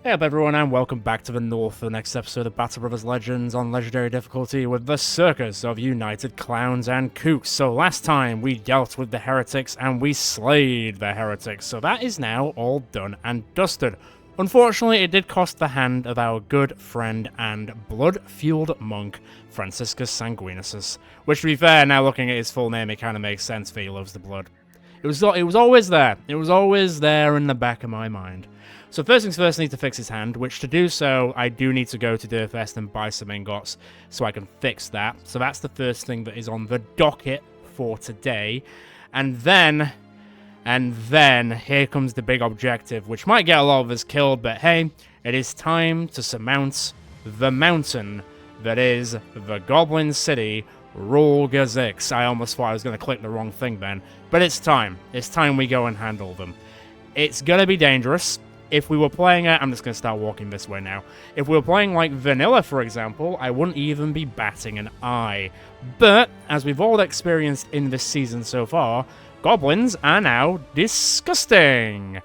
Hey up everyone and welcome back to the North for the next episode of Battle Brothers Legends on Legendary difficulty with the Circus of United Clowns and Kooks. So last time we dealt with the heretics and we slayed the heretics, so that is now all done and dusted. Unfortunately, it did cost the hand of our good friend and blood-fueled monk, Franciscus Sanguinus, which to be fair, now looking at his full name, it kind of makes sense for he loves the blood. It was always there. It was always there in the back of my mind. So first things first, I need to fix his hand, which to do so, I do need to go to Durfest and buy some ingots so I can fix that. So that's the first thing that is on the docket for today. And then, here comes the big objective, which might get a lot of us killed, but hey, it is time to surmount the mountain that is the Goblin City, Reforged. I almost thought I was going to click the wrong thing then, but it's time. It's time we go and handle them. It's going to be dangerous. If we were playing it, I'm just going to start walking this way now. If we were playing like vanilla, for example, I wouldn't even be batting an eye. But, as we've all experienced in this season so far, goblins are now disgusting.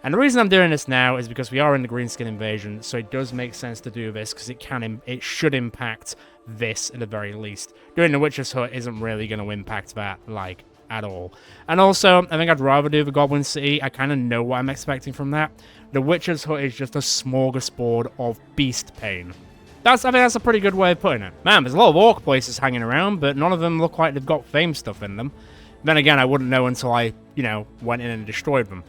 And the reason I'm doing this now is because we are in the greenskin invasion, so it does make sense to do this, because it should impact this at the very least. Doing the Witch's Hut isn't really going to impact that, like, at all. And also, I think I'd rather do the Goblin City. I kind of know what I'm expecting from that. The Witch's Hut is just a smorgasbord of beast pain. I think that's a pretty good way of putting it. Man, there's a lot of orc places hanging around, but none of them look like they've got fame stuff in them. Then again, I wouldn't know until I, went in and destroyed them.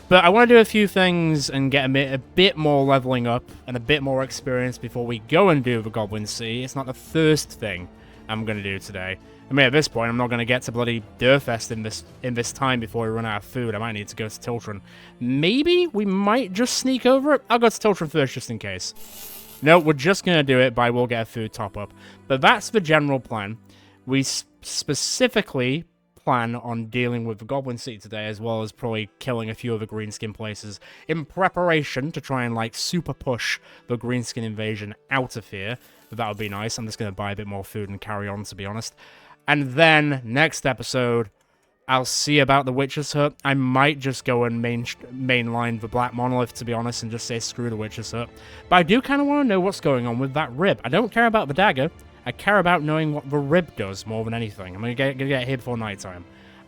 But I want to do a few things and get a bit more leveling up and a bit more experience before we go and do the Goblin City. It's not the first thing I'm going to do today. I mean, at this point, I'm not going to get to bloody Durfest in this time before we run out of food. I might need to go to Tiltron. Maybe we might just sneak over it. I'll go to Tiltron first, just in case. No, we're just going to do it, but I will get a food top-up. But that's the general plan. We specifically plan on dealing with the Goblin City today, as well as probably killing a few of the greenskin places in preparation to try and, like, super push the greenskin invasion out of here. That would be nice. I'm just going to buy a bit more food and carry on, to be honest. And then, next episode, I'll see about the Witch's Hut. I might just go and mainline the Black Monolith, to be honest, and just say screw the Witch's Hut. But I do kind of want to know what's going on with that rib. I don't care about the dagger. I care about knowing what the rib does more than anything. I'm going to get here before nighttime.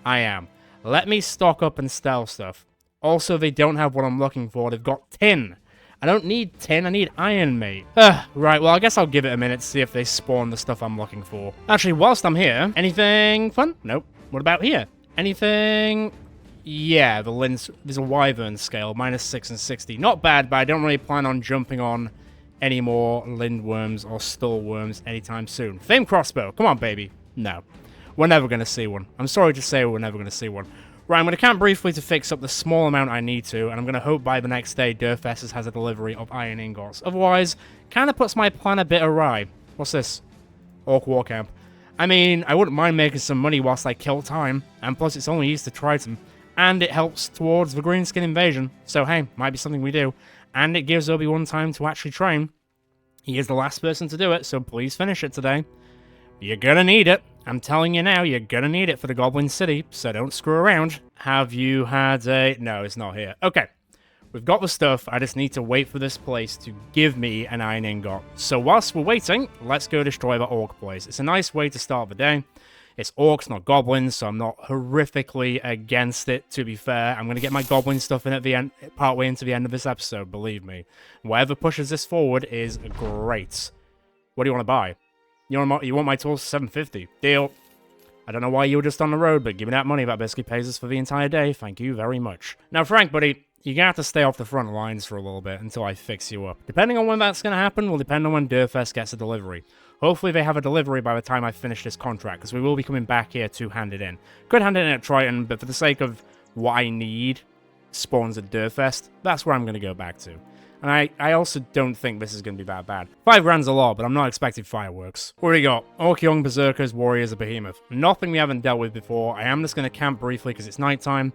I am. Let me stock up and stealth stuff. Also, they don't have what I'm looking for. They've got tin. I don't need tin, I need iron, mate. Right, well, I guess I'll give it a minute to see if they spawn the stuff I'm looking for. Actually, whilst I'm here, anything fun? Nope. What about here? Anything? Yeah, there's a wyvern scale, -6 and 60. Not bad, but I don't really plan on jumping on any more lindworms or stallworms anytime soon. Fame crossbow, come on, baby. No. We're never going to see one. I'm sorry to say we're never going to see one. Right, I'm going to camp briefly to fix up the small amount I need to, and I'm going to hope by the next day Durfest has a delivery of iron ingots. Otherwise, kind of puts my plan a bit awry. What's this? Orc war camp. I mean, I wouldn't mind making some money whilst I kill time, and plus it's only used to Triton, and it helps towards the greenskin invasion, so hey, might be something we do. And it gives Obi-Wan time to actually train. He is the last person to do it, so please finish it today. You're gonna need it. I'm telling you now, you're gonna need it for the Goblin City, so don't screw around. Have you had a... No, it's not here. Okay. We've got the stuff, I just need to wait for this place to give me an iron ingot. So whilst we're waiting, let's go destroy the orc place. It's a nice way to start the day. It's orcs, not goblins, so I'm not horrifically against it, to be fair. I'm gonna get my goblin stuff in at the end, partway into the end of this episode, believe me. Whatever pushes this forward is great. What do you want to buy? You want my tools for $750? Deal. I don't know why you were just on the road, but give me that money. That basically pays us for the entire day. Thank you very much. Now, Frank, buddy, you're going to have to stay off the front lines for a little bit until I fix you up. Depending on when that's going to happen will depend on when Durfest gets a delivery. Hopefully they have a delivery by the time I finish this contract, because we will be coming back here to hand it in. Could hand it in at Triton, but for the sake of what I need spawns at Durfest, that's where I'm going to go back to. And I also don't think this is going to be that bad. 5 grand's a lot, but I'm not expecting fireworks. What do we got? Orc Young, Berserkers, Warriors, a Behemoth. Nothing we haven't dealt with before. I am just going to camp briefly because it's nighttime.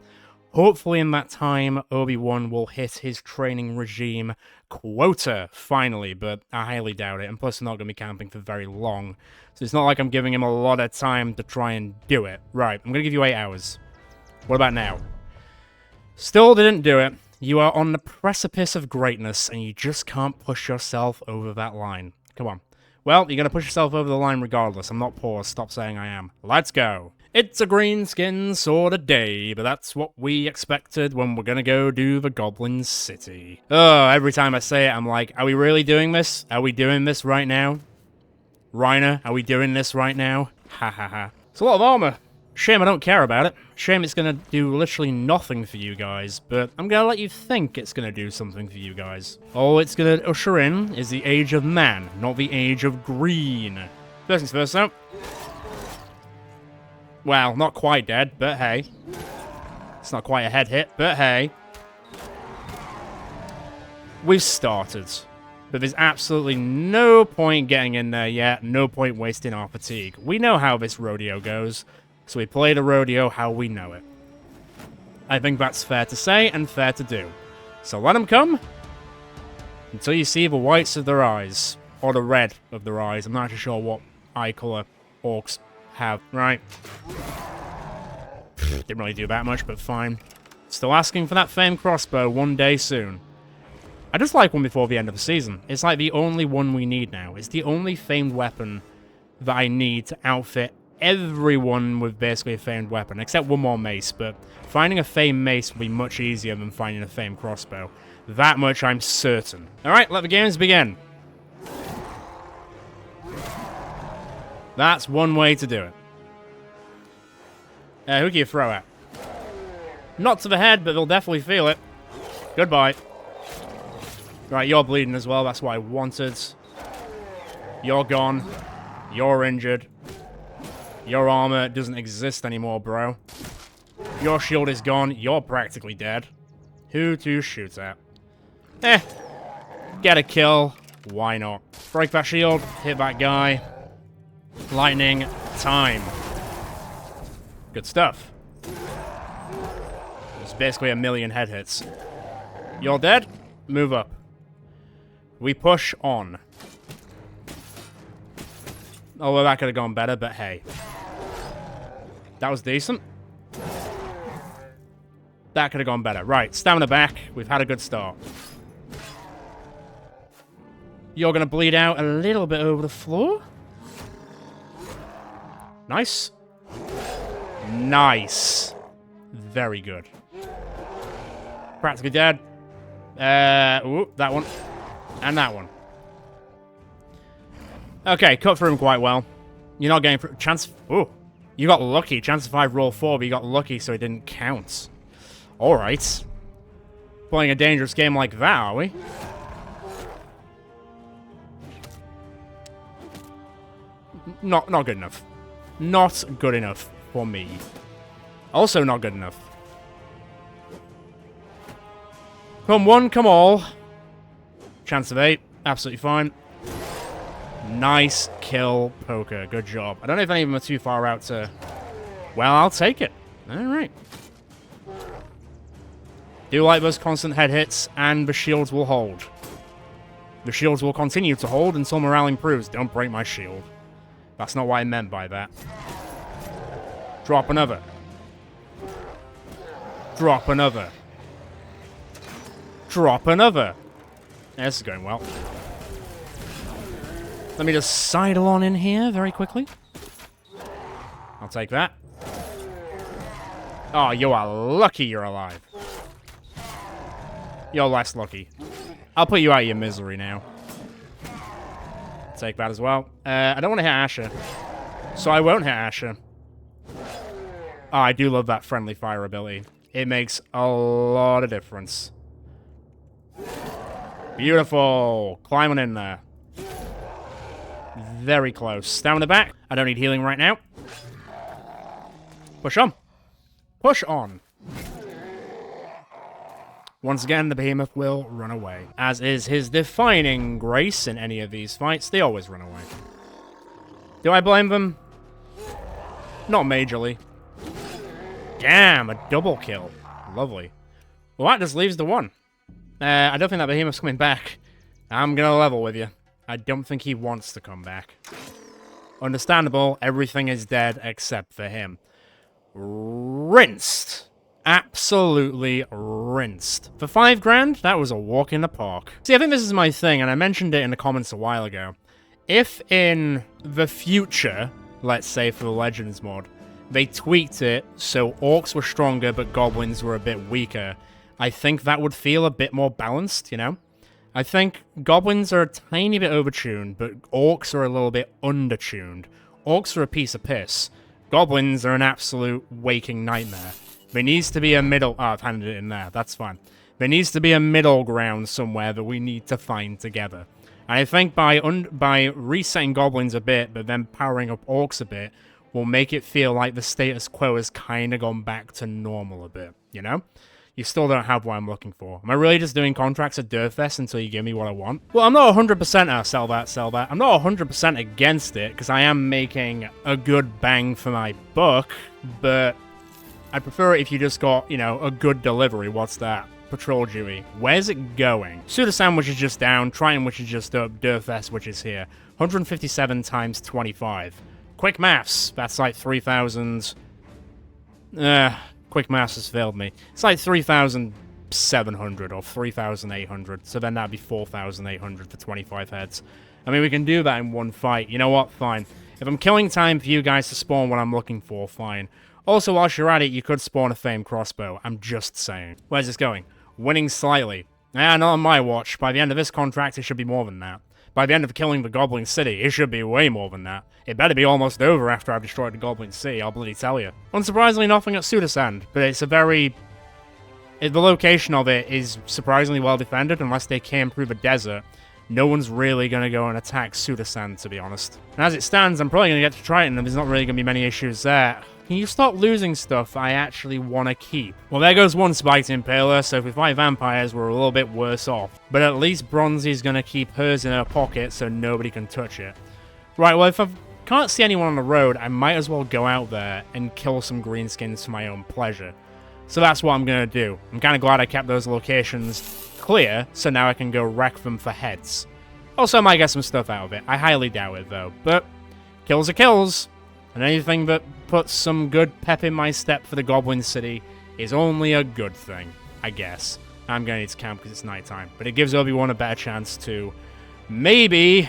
Hopefully in that time, Obi-Wan will hit his training regime quota, finally, but I highly doubt it. And plus, I'm not going to be camping for very long. So it's not like I'm giving him a lot of time to try and do it. Right, I'm going to give you 8 hours. What about now? Still didn't do it. You are on the precipice of greatness, and you just can't push yourself over that line. Come on. Well, you're going to push yourself over the line regardless. I'm not poor. Stop saying I am. Let's go. It's a greenskin sort of day, but that's what we expected when we're going to go do the Goblin City. Oh, every time I say it, I'm like, are we really doing this? Are we doing this right now? Reiner, are we doing this right now? Ha ha ha. It's a lot of armor. Shame I don't care about it. Shame it's gonna do literally nothing for you guys, but I'm gonna let you think it's gonna do something for you guys. All it's gonna usher in is the age of man, not the age of green. First things first, though. Well, not quite dead, but hey. It's not quite a head hit, but hey. We've started. But there's absolutely no point getting in there yet, no point wasting our fatigue. We know how this rodeo goes. So we play the rodeo how we know it. I think that's fair to say and fair to do. So let them come until you see the whites of their eyes. Or the red of their eyes. I'm not actually sure what eye color orcs have. Right. Didn't really do that much, but fine. Still asking for that famed crossbow one day soon. I just like one before the end of the season. It's like the only one we need now. It's the only famed weapon that I need to outfit everyone with basically a famed weapon, except one more mace, but finding a famed mace will be much easier than finding a famed crossbow. That much I'm certain. Alright, let the games begin. That's one way to do it. Who can you throw at? Not to the head, but they'll definitely feel it. Goodbye. Right, you're bleeding as well, that's what I wanted. You're gone. You're injured. Your armor doesn't exist anymore, bro. Your shield is gone. You're practically dead. Who to shoot at? Get a kill. Why not? Break that shield. Hit that guy. Lightning time. Good stuff. It's basically a million head hits. You're dead. Move up. We push on. Oh, well, that could have gone better, but hey. That was decent. That could have gone better. Right, stamina back. We've had a good start. You're going to bleed out a little bit over the floor. Nice. Nice. Very good. Practically dead. Ooh, that one. And that one. Okay, cut through him quite well. You're not getting chance. Ooh, you got lucky. Chance of 5, roll 4, but you got lucky, so it didn't count. All right. Playing a dangerous game like that, are we? Not good enough. Not good enough for me. Also not good enough. Come one, come all. Chance of 8, absolutely fine. Nice kill, poker. Good job. I don't know if any of them are too far out to... Well, I'll take it. Alright. Do like those constant head hits, and the shields will hold. The shields will continue to hold until morale improves. Don't break my shield. That's not what I meant by that. Drop another. Drop another. Drop another. Yeah, this is going well. Let me just sidle on in here very quickly. I'll take that. Oh, you are lucky you're alive. You're less lucky. I'll put you out of your misery now. Take that as well. I don't want to hit Asher. So I won't hit Asher. Oh, I do love that friendly fire ability. It makes a lot of difference. Beautiful. Climbing in there. Very close. Down the back. I don't need healing right now. Push on. Push on. Once again, the behemoth will run away. As is his defining grace in any of these fights, they always run away. Do I blame them? Not majorly. Damn, a double kill. Lovely. Well, that just leaves the one. I don't think that behemoth's coming back. I'm gonna level with you. I don't think he wants to come back. Understandable, everything is dead except for him. Rinsed. absolutely rinsed. For 5 grand, that was a walk in the park. See, I think this is my thing, and I mentioned it in the comments a while ago. If in the future, let's say for the Legends mod, they tweaked it so orcs were stronger but goblins were a bit weaker, I think that would feel a bit more balanced, you know? I think goblins are a tiny bit overtuned, but orcs are a little bit undertuned. Orcs are a piece of piss. Goblins are an absolute waking nightmare. There needs to be a middle... Oh, I've handed it in there. That's fine. There needs to be a middle ground somewhere that we need to find together. And I think by resetting goblins a bit, but then powering up orcs a bit, will make it feel like the status quo has kind of gone back to normal a bit, you know? You still don't have what I'm looking for. Am I really just doing contracts at Durfest until you give me what I want? Well, I'm not 100% sell that. I'm not 100% against it, because I am making a good bang for my buck, but I prefer it if you just got, you know, a good delivery. What's that? Patrol duty. Where's it going? Suda-san, which is just down. Triton, which is just up. Durfest, which is here. 157 times 25. Quick maths. That's like 3,000... quick maths has failed me. It's like 3,700 or 3,800. So then that'd be 4,800 for 25 heads. I mean, we can do that in one fight. You know what? Fine. If I'm killing time for you guys to spawn what I'm looking for, fine. Also, whilst you're at it, you could spawn a famed crossbow. I'm just saying. Where's this going? Winning slightly. Not on my watch. By the end of this contract, it should be more than that. By the end of killing the Goblin City, it should be way more than that. It better be almost over after I've destroyed the Goblin City, I'll bloody tell you. Unsurprisingly, nothing at Sudasand, but it's a very... The location of it is surprisingly well defended, unless they came through the desert. No one's really going to go and attack Sudasand, to be honest. And as it stands, I'm probably going to get to Triton, and there's not really going to be many issues there. Can you stop losing stuff I actually want to keep? Well, there goes one Spiked Impaler, so if we fight vampires, we're a little bit worse off. But at least Bronzy's going to keep hers in her pocket so nobody can touch it. Right, well, if I can't see anyone on the road, I might as well go out there and kill some greenskins for my own pleasure. So that's what I'm going to do. I'm kind of glad I kept those locations clear, so now I can go wreck them for heads. Also, I might get some stuff out of it. I highly doubt it, though. But kills are kills. And anything that puts some good pep in my step for the Goblin City is only a good thing, I guess. I'm going to need to camp because it's nighttime. But it gives Obi-Wan a better chance to maybe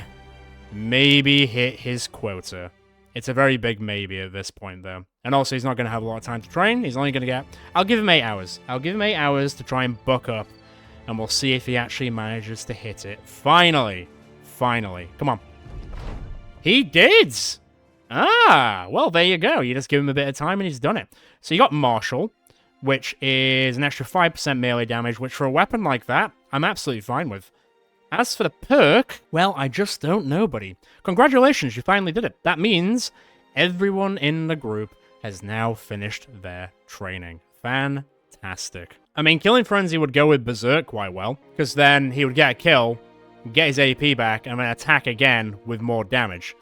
hit his quota. It's a very big maybe at this point, though. And also, he's not going to have a lot of time to train. He's only going to get... I'll give him 8 hours. I'll give him 8 hours to try and buck up. And we'll see if he actually manages to hit it. Finally. Finally. Come on. He did! Ah, well, there you go. You just give him a bit of time and he's done it. So you got Martial, which is an extra 5% melee damage, which for a weapon like that, I'm absolutely fine with. As for the perk, well, I just don't know, buddy. Congratulations, you finally did it. That means everyone in the group has now finished their training. Fantastic. I mean, Killing Frenzy would go with Berserk quite well, because then he would get a kill, get his AP back, and then attack again with more damage.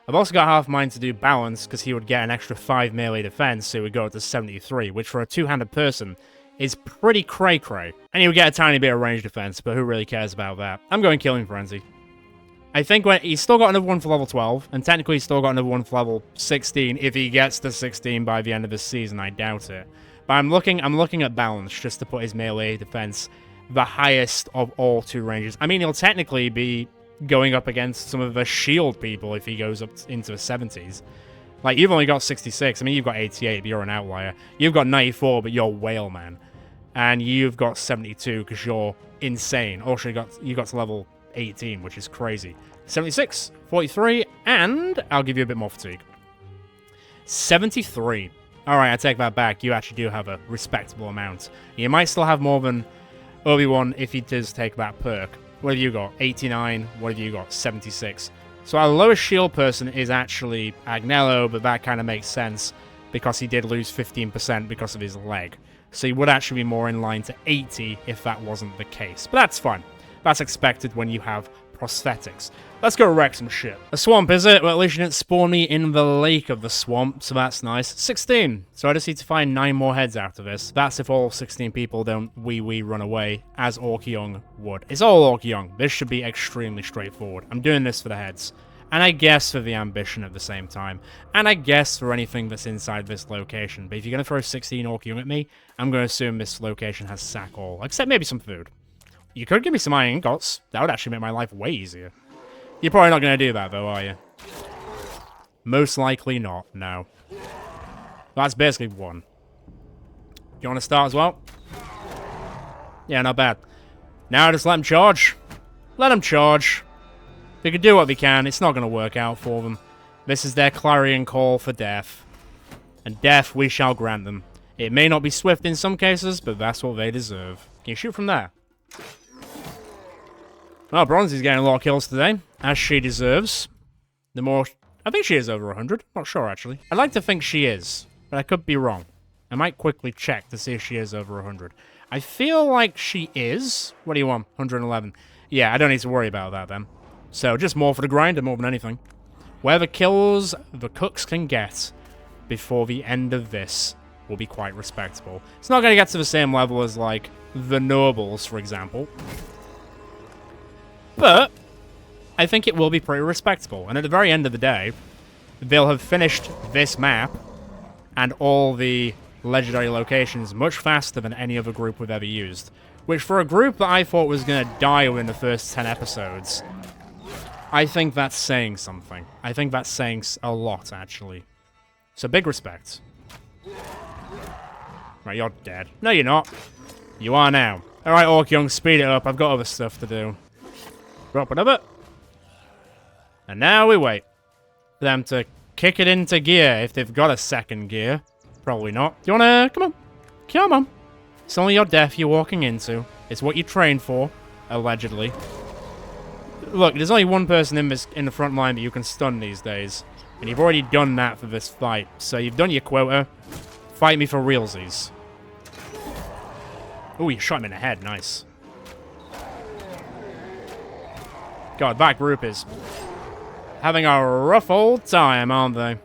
I've also got half mine to do Balance, because he would get an extra 5 melee defense, so he would go up to 73, which for a two-handed person is pretty cray-cray. And he would get a tiny bit of range defense, but who really cares about that? I'm going Killing Frenzy. I think he's still got another one for level 12, and technically he's still got another one for level 16 if he gets to 16 by the end of this season. I doubt it. But I'm looking at Balance just to put his melee defense the highest of all 2 ranges. I mean, he'll technically be going up against some of the shield people if he goes up into the 70s. Like, you've only got 66. I mean, you've got 88, but you're an outlier. You've got 94, but you're Whale Man. And you've got 72 because you're insane. Also, you got to level 18, which is crazy. 76, 43, and I'll give you a bit more fatigue. 73. Alright, I take that back. You actually do have a respectable amount. You might still have more than Obi-Wan if he does take that perk. What have you got? 89. What have you got? 76. So our lowest shield person is actually Agnello, but that kind of makes sense because he did lose 15% because of his leg. So he would actually be more in line to 80 if that wasn't the case. But that's fine. That's expected when you have prosthetics. Let's go wreck some shit. A swamp, is it? Well, at least you didn't spawn me in the lake of the swamp, so that's nice. 16. So I just need to find 9 more heads out of this. That's if all 16 people don't wee run away, as Orc Young would. It's all Orc Young. This should be extremely straightforward. I'm doing this for the heads. And I guess for the ambition at the same time. And I guess for anything that's inside this location. But if you're going to throw 16 orc young at me, I'm going to assume this location has sack all. Except maybe some food. You could give me some iron ingots. That would actually make my life way easier. You're probably not going to do that, though, are you? Most likely not, no. That's basically one. You want to start as well? Yeah, not bad. Now just let them charge. Let them charge. They can do what they can. It's not going to work out for them. This is their clarion call for death. And death we shall grant them. It may not be swift in some cases, but that's what they deserve. Can you shoot from there? Well, Bronzy's getting a lot of kills today, as she deserves. The more... I think she is over 100. Not sure, actually. I'd like to think she is, but I could be wrong. I might quickly check to see if she is over 100. I feel like she is. What do you want? 111. Yeah, I don't need to worry about that, then. So, just more for the grinder, more than anything. Whatever kills the Kooks can get before the end of this will be quite respectable. It's not going to get to the same level as, like, the Nobles, for example. But I think it will be pretty respectable. And at the very end of the day, they'll have finished this map and all the legendary locations much faster than any other group we've ever used. Which, for a group that I thought was going to die within the first 10 episodes, I think that's saying something. I think that's saying a lot, actually. So, big respect. Right, you're dead. No, you're not. You are now. Alright, Orc Young, speed it up. I've got other stuff to do. Drop another. And now we wait for them to kick it into gear, if they've got a second gear. Probably not. Do you wanna... Come on. Come on. It's only your death you're walking into. It's what you trained for, allegedly. Look, there's only one person in the front line that you can stun these days. And you've already done that for this fight. So you've done your quota. Fight me for realsies. Oh, you shot him in the head. Nice. God, that group is having a rough old time, aren't they?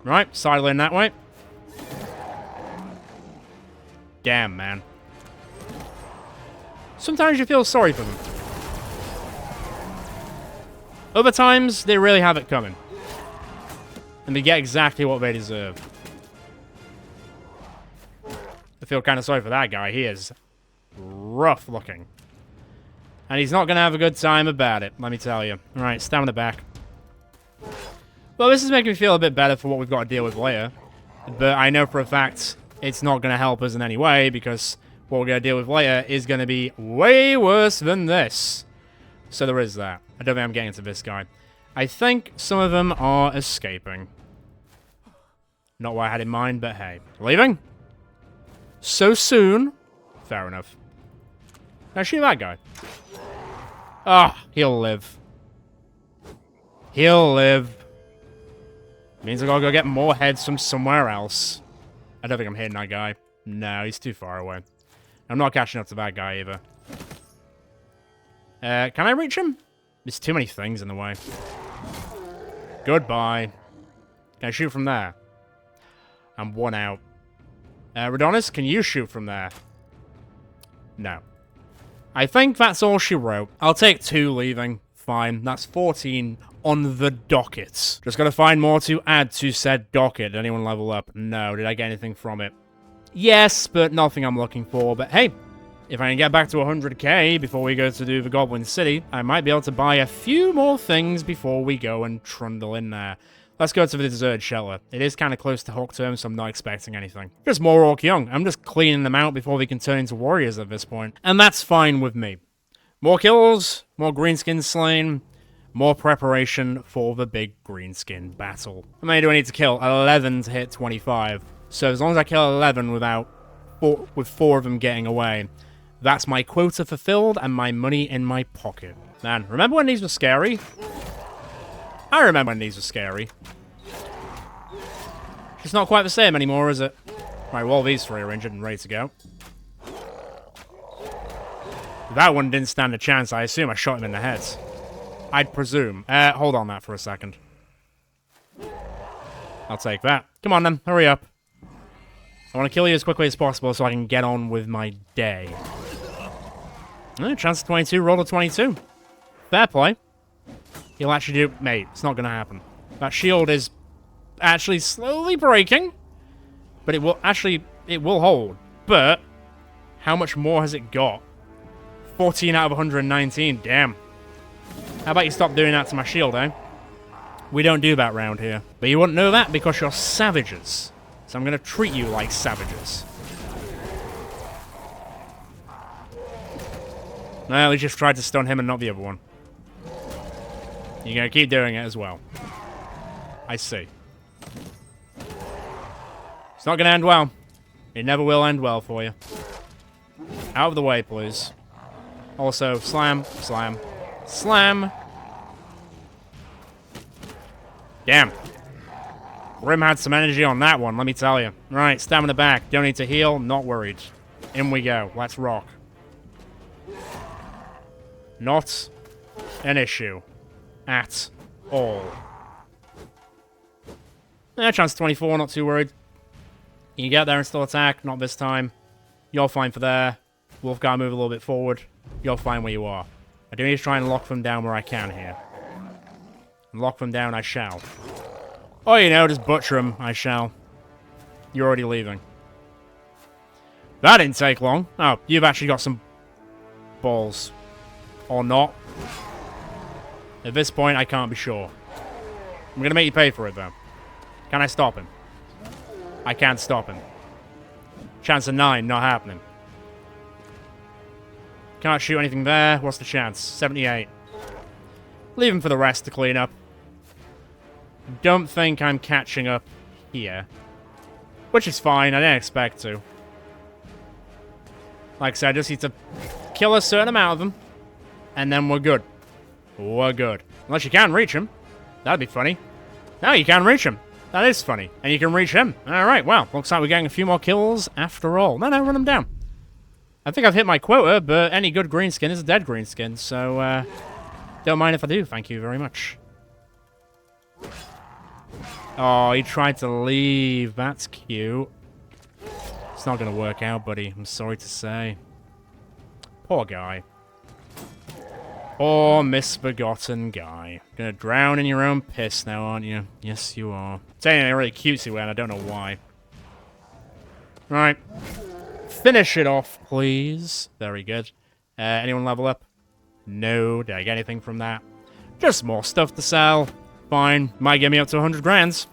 Right, side lane that way. Damn, man. Sometimes you feel sorry for them. Other times, they really have it coming. And they get exactly what they deserve. I feel kind of sorry for that guy. He is rough looking. And he's not going to have a good time about it, let me tell you. Alright, stamina back. Well, this is making me feel a bit better for what we've got to deal with later. But I know for a fact it's not going to help us in any way, because what we're going to deal with later is going to be way worse than this. So there is that. I don't think I'm getting into this guy. I think some of them are escaping. Not what I had in mind, but hey. Leaving? So soon? Fair enough. Now shoot that guy. Ah, he'll live. He'll live. Means I gotta go get more heads from somewhere else. I don't think I'm hitting that guy. No, he's too far away. I'm not catching up to that guy either. Can I reach him? There's too many things in the way. Goodbye. Can I shoot from there? I'm one out. Radonis, can you shoot from there? No. I think that's all she wrote. I'll take 2 leaving. Fine. That's 14 on the docket. Just gotta find more to add to said docket. Did anyone level up? No. Did I get anything from it? Yes, but nothing I'm looking for. But hey, if I can get back to 100k before we go to do the Goblin City, I might be able to buy a few more things before we go and trundle in there. Let's go to the deserted shelter. It is kind of close to Hawk term, so I'm not expecting anything. Just more Orc Young. I'm just cleaning them out before they can turn into warriors at this point. And that's fine with me. More kills, more greenskins slain, more preparation for the big greenskin battle. How many do I need to kill? 11 to hit 25. So as long as I kill 11 with 4 of them getting away, that's my quota fulfilled and my money in my pocket. Man, remember when these were scary? I remember when these were scary. It's not quite the same anymore, is it? Right, well, these 3 are injured and ready to go. That one didn't stand a chance. I assume I shot him in the head. I'd presume. Hold on that for a second. I'll take that. Come on, then. Hurry up. I want to kill you as quickly as possible so I can get on with my day. Chance of 22, roll of 22. Fair play. He'll actually do... Mate, it's not going to happen. That shield is actually slowly breaking. But it will actually... It will hold. But how much more has it got? 14 out of 119. Damn. How about you stop doing that to my shield, eh? We don't do that round here. But you wouldn't know that because you're savages. So I'm going to treat you like savages. Well, we just tried to stun him and not the other one. You're going to keep doing it as well. I see. It's not going to end well. It never will end well for you. Out of the way, please. Also, slam, slam, slam. Damn. Grim had some energy on that one, let me tell you. Right, stamina back. Don't need to heal. Not worried. In we go. Let's rock. Not an issue. At all. Chance 24, not too worried. You can get there and still attack. Not this time. You're fine for there. Wolfgar move a little bit forward. You're fine where you are. I do need to try and lock them down where I can here. And lock them down I shall. Oh, you know, just butcher them I shall. You're already leaving. That didn't take long. Oh, you've actually got some balls. Or not. At this point, I can't be sure. I'm going to make you pay for it, though. Can I stop him? I can't stop him. Chance of 9, not happening. Can't shoot anything there. What's the chance? 78. Leave him for the rest to clean up. Don't think I'm catching up here. Which is fine. I didn't expect to. Like I said, I just need to kill a certain amount of them. And then we're good. We're good. Unless you can reach him. That'd be funny. No, you can reach him. That is funny. And you can reach him. Alright, well, looks like we're getting a few more kills after all. No, run them down. I think I've hit my quota, but any good greenskin is a dead greenskin, so, don't mind if I do, thank you very much. Oh, he tried to leave. That's cute. It's not gonna work out, buddy. I'm sorry to say. Poor guy. Poor misbegotten guy. Gonna drown in your own piss now, aren't you? Yes, you are. Saying it in a really cutesy way, and I don't know why. Right. Finish it off, please. Very good. Anyone level up? No. Did I get anything from that? Just more stuff to sell. Fine. Might get me up to 100 grand.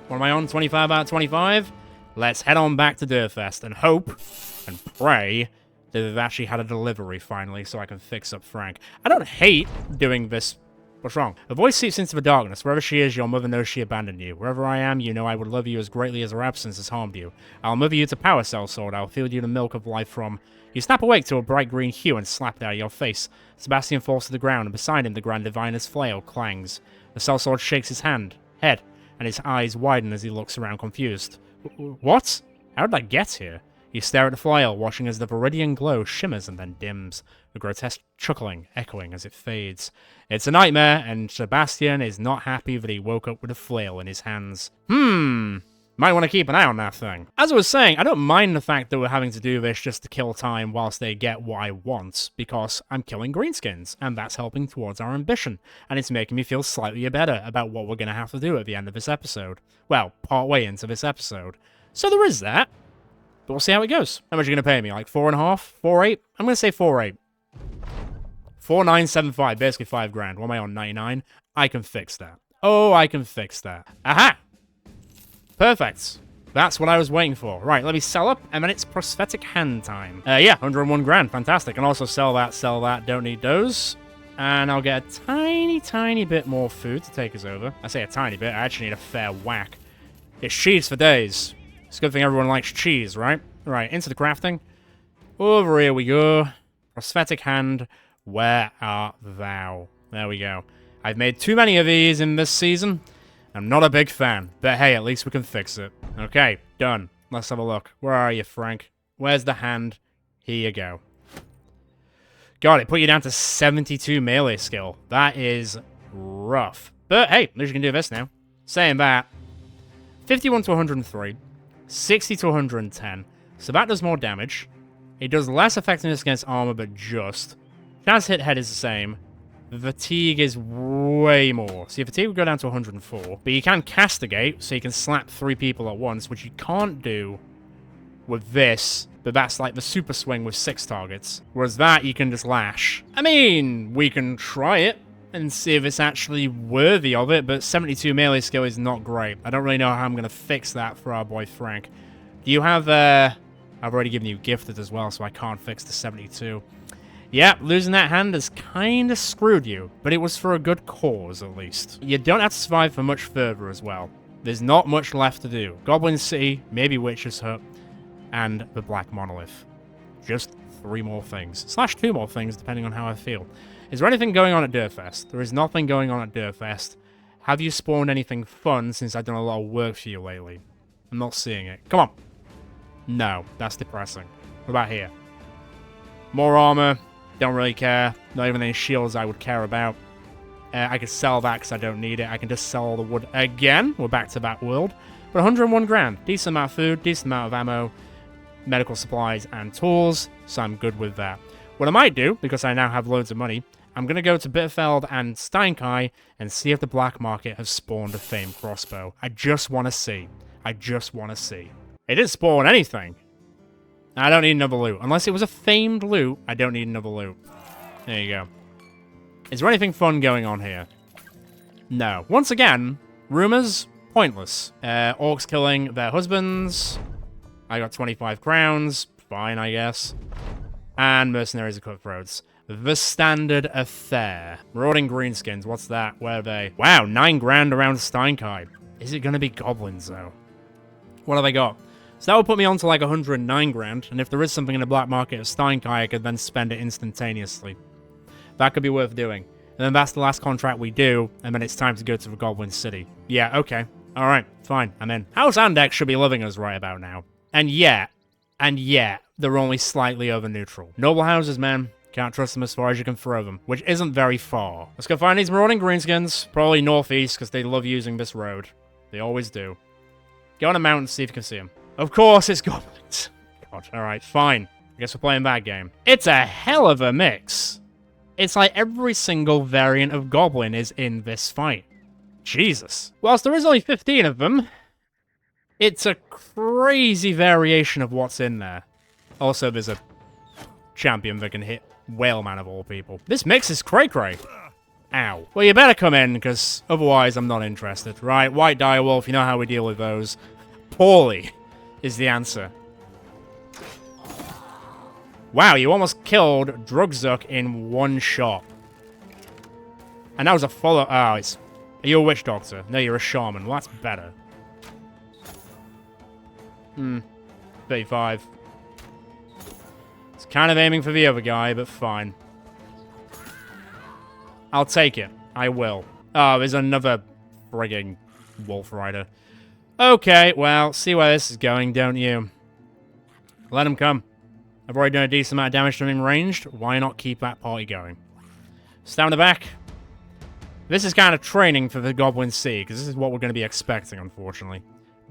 What am I on? 25 out of 25? Let's head on back to Dirtfest and hope and pray that they've actually had a delivery finally so I can fix up Frank. I don't hate doing this. What's wrong? A voice seeps into the darkness. Wherever she is, your mother knows she abandoned you. Wherever I am, you know I would love you as greatly as her absence has harmed you. I'll mother you to Power Cell Sword. I'll feed you the milk of life from... You snap awake to a bright green hue and slap it out of your face. Sebastian falls to the ground, and beside him the Grand Diviner's flail clangs. The Cell Sword shakes his head, and his eyes widen as he looks around confused. What? How did I get here? You stare at the flail, watching as the viridian glow shimmers and then dims, a grotesque chuckling echoing as it fades. It's a nightmare, and Sebastian is not happy that he woke up with a flail in his hands. Might want to keep an eye on that thing. As I was saying, I don't mind the fact that we're having to do this just to kill time whilst they get what I want, because I'm killing greenskins, and that's helping towards our ambition, and it's making me feel slightly better about what we're going to have to do at the end of this episode. Well, partway into this episode. So there is that. But we'll see how it goes. How much are you going to pay me? Like 4.5? 4.8? I'm going to say 4.8. 4.975. Basically 5 grand. What am I on? 99? I can fix that. Oh, I can fix that. Aha! Perfect. That's what I was waiting for. Right, let me sell up, and then it's prosthetic hand time. Yeah, 101 grand. Fantastic. And also sell that. Don't need those. And I'll get a tiny bit more food to take us over. I say a tiny bit. I actually need a fair whack. It's cheese for days. It's a good thing everyone likes cheese, right? Right, into the crafting. Over here we go. Prosthetic hand, where art thou? There we go. I've made too many of these in this season. I'm not a big fan, but hey, at least we can fix it. Okay, done. Let's have a look. Where are you, Frank? Where's the hand? Here you go. God, it put you down to 72 melee skill. That is rough. But hey, at least you can do this now. Saying that, 51 to 103. 60 to 110. So that does more damage. It does less effectiveness against armor, but just. Chance to hit head is the same. Fatigue is way more. See, fatigue would go down to 104. But you can castigate, so you can slap 3 people at once, which you can't do with this. But that's like the super swing with 6 targets. Whereas that, you can just lash. I mean, we can try it and see if it's actually worthy of it, but 72 melee skill is not great. I don't really know how I'm going to fix that for our boy Frank. Do you have, I've already given you gifted as well, so I can't fix the 72. Yeah, losing that hand has kind of screwed you, but it was for a good cause, at least. You don't have to survive for much further as well. There's not much left to do. Goblin City, maybe Witch's Hut, and the Black Monolith. Just 3 more things. / 2 more things, depending on how I feel. Is there anything going on at Dirtfest? There is nothing going on at Dirtfest. Have you spawned anything fun since I've done a lot of work for you lately? I'm not seeing it. Come on. No, that's depressing. What about here? More armor. Don't really care. Not even any shields I would care about. I could sell that because I don't need it. I can just sell all the wood again. We're back to that world. But 101 grand. Decent amount of food, decent amount of ammo, medical supplies, and tools. So I'm good with that. What I might do, because I now have loads of money, I'm going to go to Bitterfeld and Steinkai and see if the black market has spawned a famed crossbow. I just want to see. I just want to see. It didn't spawn anything. I don't need another loot. Unless it was a famed loot, I don't need another loot. There you go. Is there anything fun going on here? No. Once again, rumors, pointless. Orcs killing their husbands. I got 25 crowns. Fine, I guess. And mercenaries and cutthroats. The standard affair. Marauding greenskins. What's that? Where are they? Wow, 9 grand around Steinkai. Is it going to be goblins, though? What have I got? So that would put me on to like 109 grand. And if there is something in the black market of Steinkai, I could then spend it instantaneously. That could be worth doing. And then that's the last contract we do. And then it's time to go to the Goblin City. Yeah, okay. Alright, fine. I'm in. House Andex should be loving us right about now. And yet, they're only slightly over neutral. Noble houses, man. Can't trust them as far as you can throw them, which isn't very far. Let's go find these Marauding greenskins. Probably northeast, because they love using this road. They always do. Go on a mountain, see if you can see them. Of course, it's goblins. God, alright, fine. I guess we're playing that game. It's a hell of a mix. It's like every single variant of goblin is in this fight. Jesus. Whilst there is only 15 of them, it's a crazy variation of what's in there. Also, there's a champion that can hit Whaleman of all people. This mix is cray-cray. Ow. Well, you better come in, because otherwise I'm not interested. Right, White Direwolf, you know how we deal with those. Poorly is the answer. Wow, you almost killed Drugzuk in 1 shot. And that was a follow... Oh, it's... Are you a witch doctor? No, you're a shaman. Well, that's better. 35. It's kind of aiming for the other guy, but fine. I'll take it. I will. Oh, there's another frigging wolf rider. Okay, well, see where this is going, don't you? Let him come. I've already done a decent amount of damage to him in ranged. Why not keep that party going? Stand back. This is kind of training for the Goblin City, because this is what we're going to be expecting, unfortunately.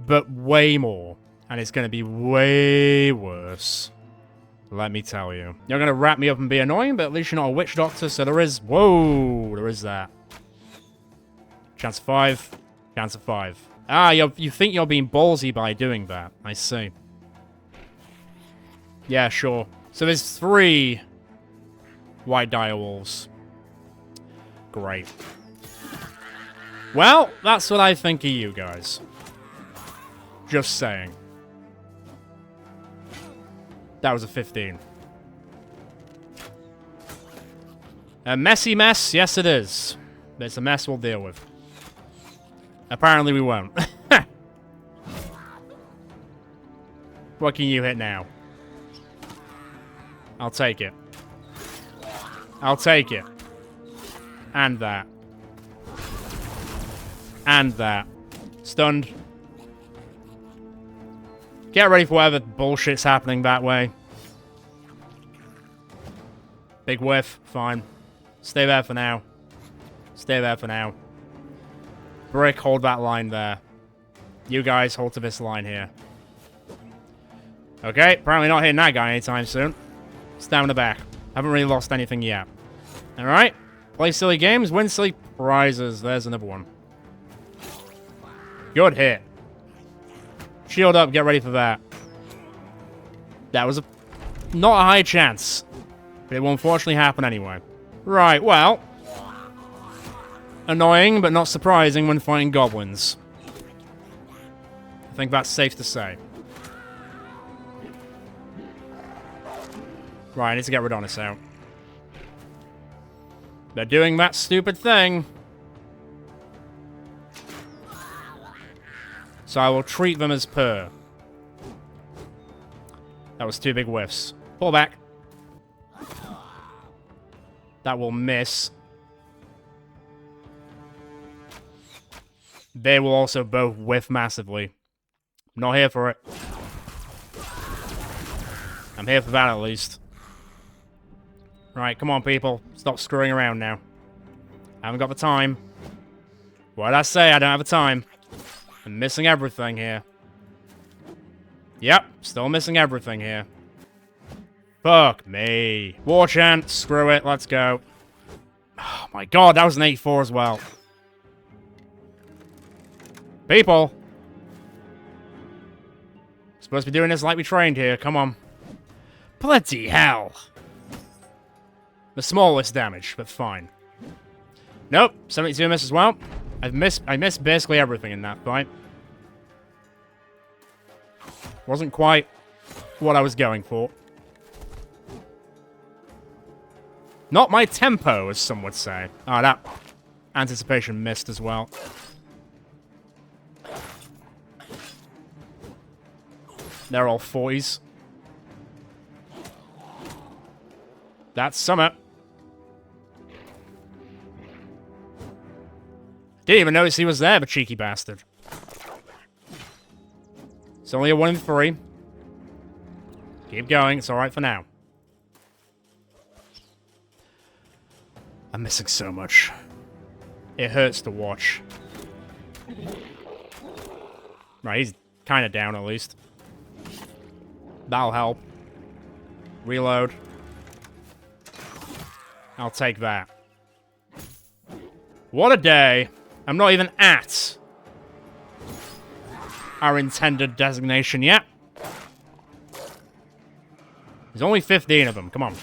But way more. And it's going to be way worse. Let me tell you. You're going to wrap me up and be annoying, but at least you're not a witch doctor, so there is... Whoa! There is that. Chance of 5. Chance of 5. Ah, you think you're being ballsy by doing that. I see. Yeah, sure. So there's 3 white direwolves. Great. Well, that's what I think of you guys. Just saying. That was a 15. A messy mess? Yes, it is. But it's a mess we'll deal with. Apparently we won't. What can you hit now? I'll take it. I'll take it. And that. And that. Stunned. Get ready for whatever bullshit's happening that way. Big whiff. Fine. Stay there for now. Stay there for now. Brick, hold that line there. You guys, hold to this line here. Okay, apparently not hitting that guy anytime soon. Stand in the back. Haven't really lost anything yet. Alright? Play silly games, win silly prizes. There's another one. Good hit. Shield up, get ready for that. That was not a high chance. But it will unfortunately happen anyway. Right, well. Annoying, but not surprising when fighting goblins. I think that's safe to say. Right, I need to get Radonus out. They're doing that stupid thing. So I will treat them as per. That was 2 big whiffs. Pull back. That will miss. They will also both whiff massively. I'm not here for it. I'm here for that at least. Right, come on people. Stop screwing around now. I haven't got the time. What did I say? I don't have the time. I'm missing everything here. Yep, still missing everything here. Fuck me. War chant, screw it, let's go. Oh my god, that was an 8-4 as well. People! Supposed to be doing this like we trained here, come on. Bloody hell! The smallest damage, but fine. Nope, 72 miss as well. I missed basically everything in that fight. Wasn't quite what I was going for. Not my tempo, as some would say. Ah, that anticipation missed as well. They're all 40s. That's summer. Didn't even notice he was there, the cheeky bastard. It's only a 1 in 3. Keep going, it's alright for now. I'm missing so much. It hurts to watch. Right, he's kind of down at least. That'll help. Reload. I'll take that. What a day. I'm not even at our intended designation yet. There's only 15 of them. Come on.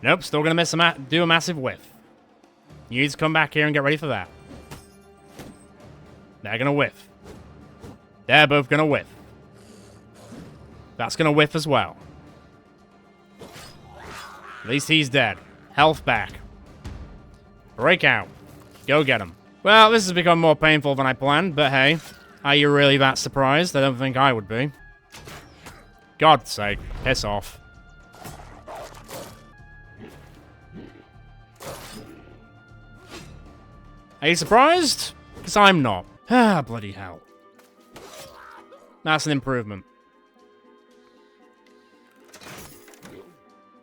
Nope, still gonna do a massive whiff. You need to come back here and get ready for that. They're gonna whiff. They're both gonna whiff. That's gonna whiff as well. At least he's dead. Health back. Break out. Go get him. Well, this has become more painful than I planned, but hey. Are you really that surprised? I don't think I would be. God's sake. Piss off. Are you surprised? Because I'm not. Ah, bloody hell. That's an improvement.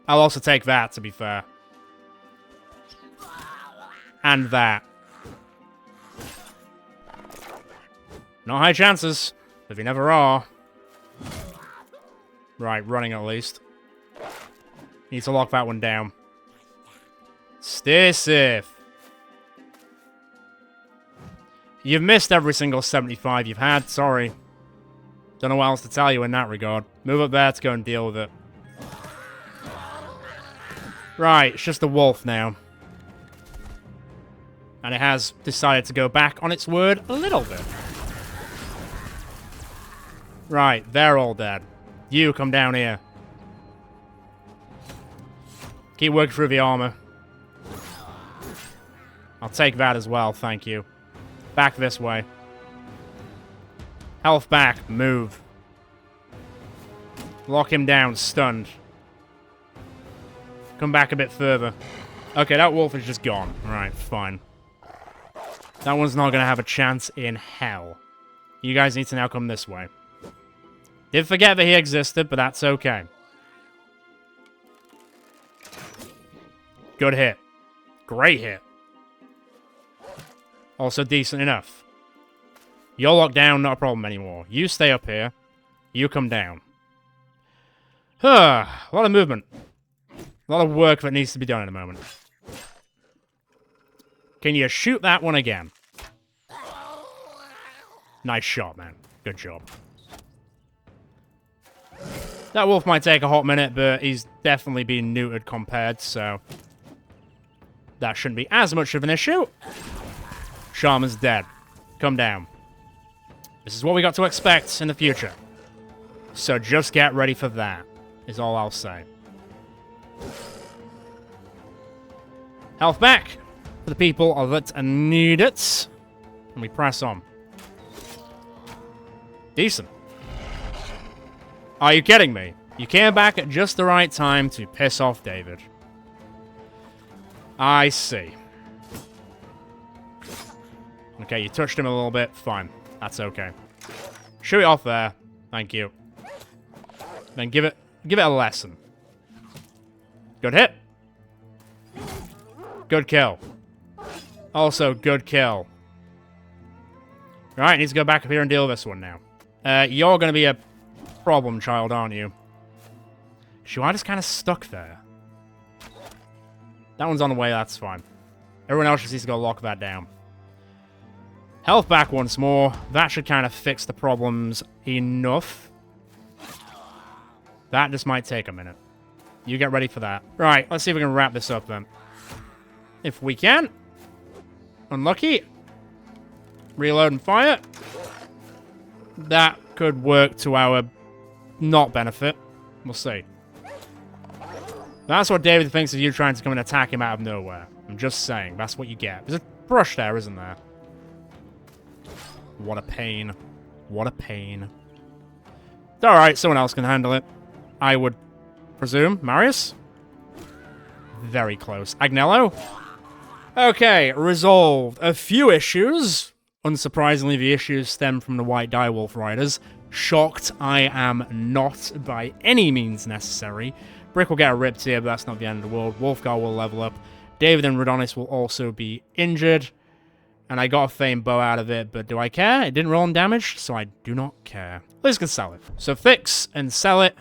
I'll also take that, to be fair. And that. Not high chances, if you never are. Right, running at least. Need to lock that one down. Stay safe. You've missed every single 75 you've had, sorry. Don't know what else to tell you in that regard. Move up there to go and deal with it. Right, it's just a wolf now. And it has decided to go back on its word a little bit. Right, they're all dead. You come down here. Keep working through the armor. I'll take that as well, thank you. Back this way. Health back, move. Lock him down, stunned. Come back a bit further. Okay, that wolf is just gone. Alright, fine. That one's not gonna have a chance in hell. You guys need to now come this way. Did forget that he existed, but that's okay. Good hit. Great hit. Also decent enough. You're locked down, not a problem anymore. You stay up here. You come down. A lot of movement. A lot of work that needs to be done in a moment. Can you shoot that one again? Nice shot, man. Good job. That wolf might take a hot minute, but he's definitely been neutered compared, so that shouldn't be as much of an issue. Shaman's dead. Come down. This is what we got to expect in the future. So just get ready for that, is all I'll say. Health back for the people that need it. And we press on. Decent. Are you kidding me? You came back at just the right time to piss off David. I see. Okay, you touched him a little bit. Fine. That's okay. Shoot it off there. Thank you. Then give it a lesson. Good hit. Good kill. Also, good kill. Alright, needs to go back up here and deal with this one now. You're going to be a problem child, aren't you? Shuaida's kind of stuck there. That one's on the way, that's fine. Everyone else just needs to go lock that down. Health back once more. That should kind of fix the problems enough. That just might take a minute. You get ready for that. Right, let's see if we can wrap this up then. If we can. Unlucky. Reload and fire. That could work to our not benefit. We'll see. That's what David thinks of you trying to come and attack him out of nowhere. I'm just saying, that's what you get. There's a brush there, isn't there? What a pain. What a pain. It's alright, someone else can handle it. I would presume. Marius? Very close. Agnello? Okay, resolved. A few issues. Unsurprisingly, the issues stem from the White Direwolf Riders. Shocked I am not by any means necessary. Brick will get a ripped here, but that's not the end of the world. Wolfgar will level up. David and Rodonis will also be injured. And I got a famed bow out of it, but do I care? It didn't roll in damage, so I do not care. At least I can sell it. So fix and sell it,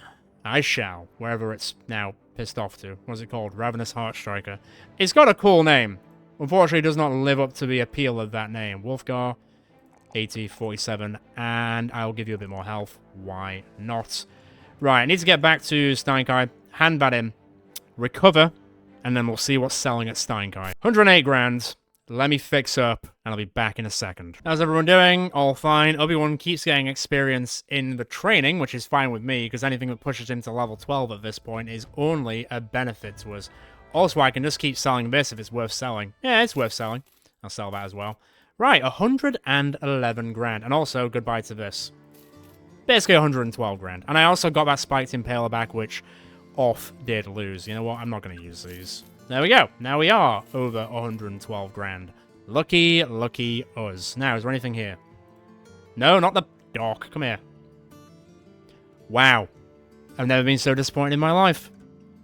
I shall. Wherever it's now pissed off to. What's it called? Ravenous Heartstriker. It's got a cool name. Unfortunately, it does not live up to the appeal of that name. Wolfgar, 80, 47, and I'll give you a bit more health. Why not? Right, I need to get back to Steinkai, hand that in, recover, and then we'll see what's selling at Steinkai. 108 grand. Let me fix up, and I'll be back in a second. How's everyone doing? All fine. Obi-Wan keeps getting experience in the training, which is fine with me, because anything that pushes him to level 12 at this point is only a benefit to us. Also, I can just keep selling this if it's worth selling. Yeah, it's worth selling. I'll sell that as well. Right, 111 grand. And also, goodbye to this. Basically 112 grand. And I also got that spiked impaler back, which off did lose. You know what? I'm not going to use these. There we go. Now we are over 112 grand. Lucky, lucky us. Now, is there anything here? No, not the dock. Come here. Wow. I've never been so disappointed in my life.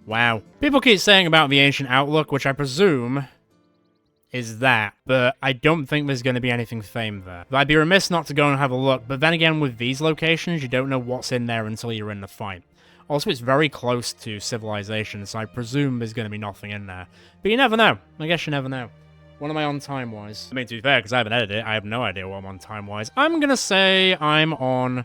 Wow. People keep saying about the Ancient Outlook, which I presume is that, but I don't think there's going to be anything famed there. I'd be remiss not to go and have a look, but then again, with these locations, you don't know what's in there until you're in the fight. Also, it's very close to civilization, so I presume there's going to be nothing in there. But you never know. I guess you never know. What am I on time-wise? I mean, to be fair, because I haven't edited it, I have no idea what I'm on time-wise. I'm going to say I'm on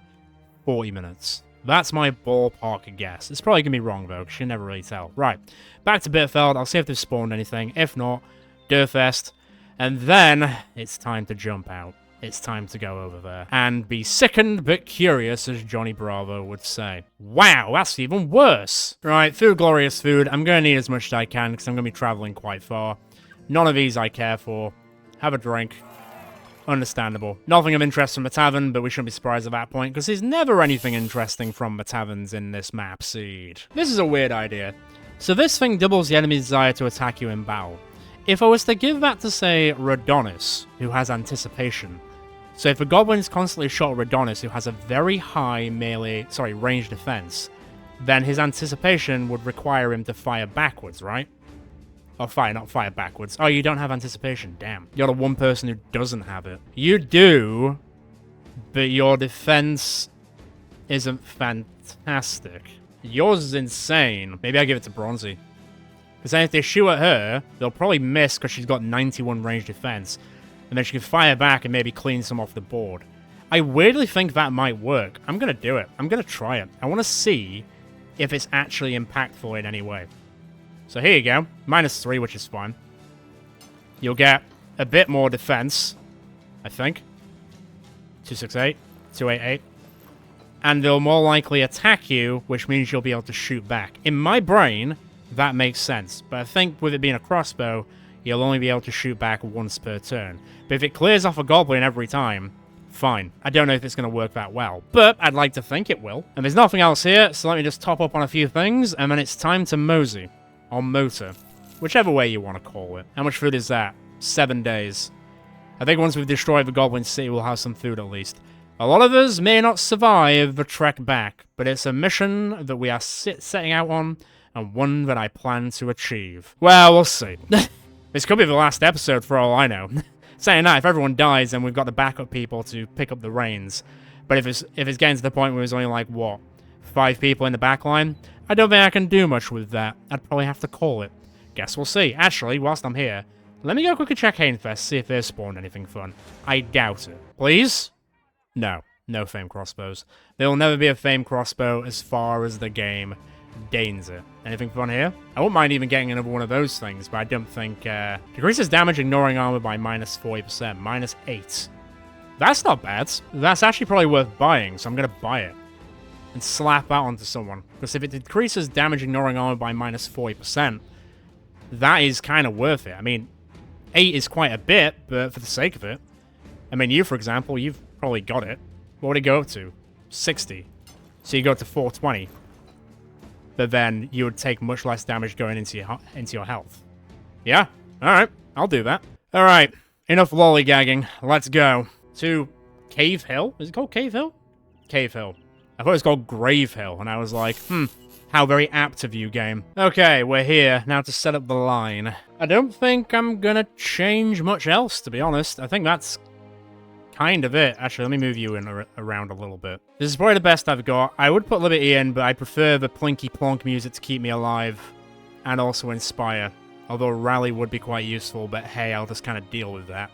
40 minutes. That's my ballpark guess. It's probably going to be wrong, though, because you never really tell. Right, back to Bitfeld. I'll see if they've spawned anything. If not, Durfest. And then it's time to jump out. It's time to go over there. And be sickened but curious, as Johnny Bravo would say. Wow, that's even worse. Right, food, glorious food. I'm going to need as much as I can, because I'm going to be traveling quite far. None of these I care for. Have a drink. Understandable. Nothing of interest from the tavern, but we shouldn't be surprised at that point, because there's never anything interesting from the taverns in this map seed. This is a weird idea. So this thing doubles the enemy's desire to attack you in battle. If I was to give that to, say, Rodonis, who has anticipation. So if a goblin is constantly shot at Rodonis, who has a very high range defense, then his anticipation would require him to fire backwards, right? Oh, not fire backwards. Oh, you don't have anticipation. Damn. You're the one person who doesn't have it. You do, but your defense isn't fantastic. Yours is insane. Maybe I give it to Bronzy. Because then if they shoot at her, they'll probably miss because she's got 91 range defense. And then she can fire back and maybe clean some off the board. I weirdly think that might work. I'm going to do it. I'm going to try it. I want to see if it's actually impactful in any way. So here you go. -3, which is fine. You'll get a bit more defense, I think. 268, 288. And they'll more likely attack you, which means you'll be able to shoot back. In my brain, that makes sense. But I think with it being a crossbow, you'll only be able to shoot back once per turn. But if it clears off a goblin every time, fine. I don't know if it's going to work that well, but I'd like to think it will. And there's nothing else here, so let me just top up on a few things, and then it's time to mosey. Or motor. Whichever way you want to call it. How much food is that? 7 days. I think once we've destroyed the Goblin City, we'll have some food at least. A lot of us may not survive the trek back, but it's a mission that we are setting out on, and one that I plan to achieve. Well, we'll see. This could be the last episode for all I know. Saying that, if everyone dies, then we've got the backup people to pick up the reins. But if it's getting to the point where there's only like, what, 5 people in the back line, I don't think I can do much with that. I'd probably have to call it. Guess we'll see. Actually, whilst I'm here, let me go quickly check Hainfest, see if they've spawned anything fun. I doubt it. Please? No. No fame crossbows. There will never be a fame crossbow as far as the game deigns it. Anything fun here? I wouldn't mind even getting another one of those things, but I don't think... decreases damage ignoring armor by -40%. -8. That's not bad. That's actually probably worth buying, so I'm going to buy it. And slap that onto someone. Because if it decreases damage ignoring armor by -40%, that is kind of worth it. I mean, 8 is quite a bit, but for the sake of it. I mean, you, for example, you've probably got it. What would it go up to? 60. So you go up to 420. But then you would take much less damage going into your health. Yeah? Alright, I'll do that. Alright, enough lollygagging. Let's go. To Cave Hill? Is it called Cave Hill? Cave Hill. I thought it was called Grave Hill, and I was like, how very apt of you, game. Okay, we're here. Now to set up the line. I don't think I'm gonna change much else, to be honest. I think that's kind of it. Actually, let me move you in around a little bit. This is probably the best I've got. I would put Liberty in, but I prefer the plinky plonk music to keep me alive and also inspire. Although Rally would be quite useful, but hey, I'll just kind of deal with that.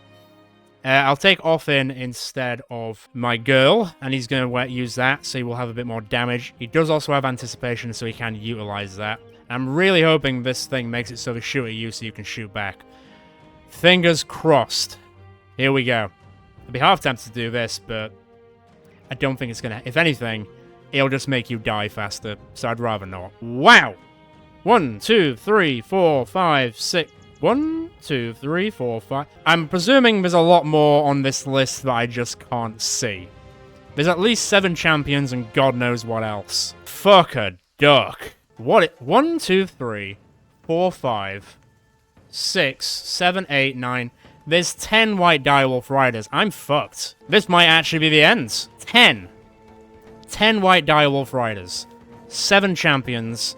I'll take Off in instead of my girl, and he's going to use that, so he will have a bit more damage. He does also have anticipation, so he can utilize that. I'm really hoping this thing makes it so they shoot at you so you can shoot back. Fingers crossed. Here we go. I'd be half tempted to do this, but I don't think it's going to... If anything, it'll just make you die faster, so I'd rather not. Wow! 1, 2, 3, 4, 5, 6... 1, 2, 3, 4, 5... I'm presuming there's a lot more on this list that I just can't see. There's at least 7 champions and God knows what else. Fuck a duck. What? 1, 2, 3, 4, 5, 6, 7, 8, 9... There's 10 white direwolf riders. I'm fucked. This might actually be the end. 10. 10 white direwolf riders. 7 champions.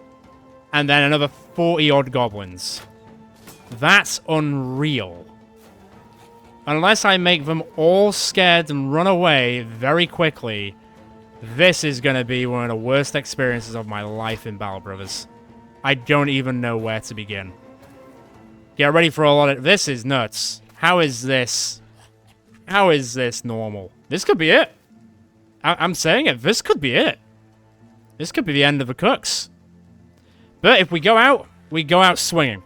And then another 40-odd goblins. That's unreal. Unless I make them all scared and run away very quickly, this is going to be one of the worst experiences of my life in Ballad Brothers. I don't even know where to begin. Get ready for a lot of... This is nuts. How is this? How is this normal? This could be it. I'm saying it. This could be it. This could be the end of the Kooks. But if we go out swinging.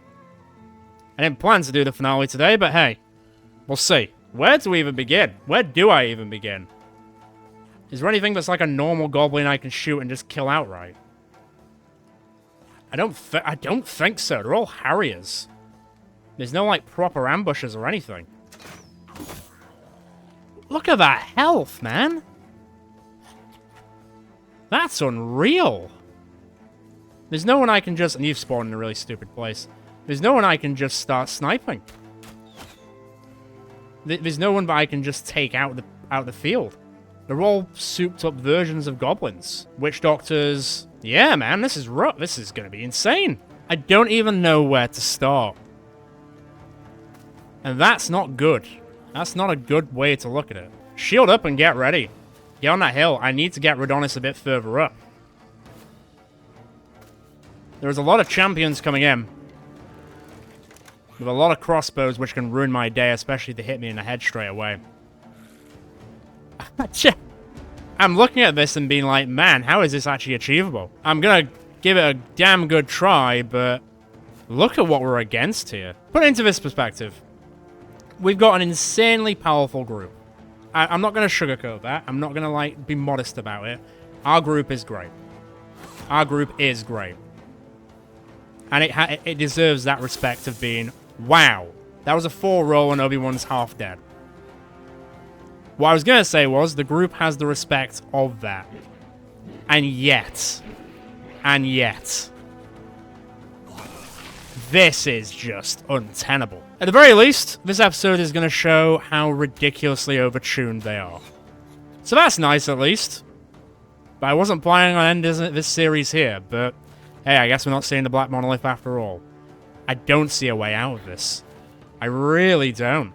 I didn't plan to do the finale today, but hey. We'll see. Where do we even begin? Where do I even begin? Is there anything that's like a normal goblin I can shoot and just kill outright? I don't think so. They're all harriers. There's no, like, proper ambushes or anything. Look at that health, man. That's unreal. There's no one I can just... And you've spawned in a really stupid place. There's no one I can just start sniping. There's no one that I can just take out the field. They're all souped-up versions of goblins. Witch doctors... Yeah, man, this is rough. This is going to be insane. I don't even know where to start. And that's not good. That's not a good way to look at it. Shield up and get ready. Get on that hill. I need to get Radonis a bit further up. There's a lot of champions coming in. With a lot of crossbows, which can ruin my day, especially if they hit me in the head straight away. I'm looking at this and being like, man, how is this actually achievable? I'm gonna give it a damn good try, but look at what we're against here. Put it into this perspective. We've got an insanely powerful group. I'm not gonna sugarcoat that. I'm not gonna, like, be modest about it. Our group is great. Our group is great. And it deserves that respect of being, wow, that was a 4 roll and Obi-Wan's half dead. What I was going to say was, the group has the respect of that. And yet, this is just untenable. At the very least, this episode is going to show how ridiculously overtuned they are. So that's nice, at least. But I wasn't planning on ending this series here, but hey, I guess we're not seeing the Black Monolith after all. I don't see a way out of this. I really don't.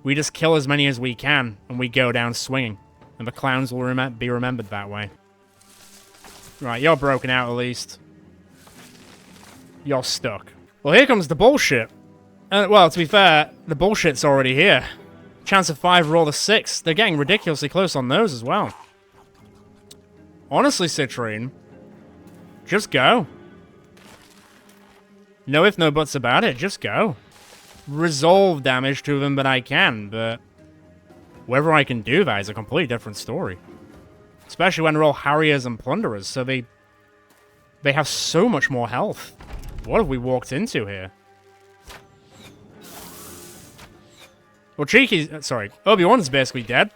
We just kill as many as we can, and we go down swinging. And the clowns will be remembered that way. Right, you're broken out at least. You're stuck. Well, here comes the bullshit. Well, to be fair, the bullshit's already here. Chance of 5, roll a 6. They're getting ridiculously close on those as well. Honestly, Citrine, just go. No if, no buts about it, just go. Resolve damage to them, but I can, but whether I can do that is a completely different story. Especially when we're all harriers and plunderers, so they have so much more health. What have we walked into here? Well, Obi-Wan's basically dead.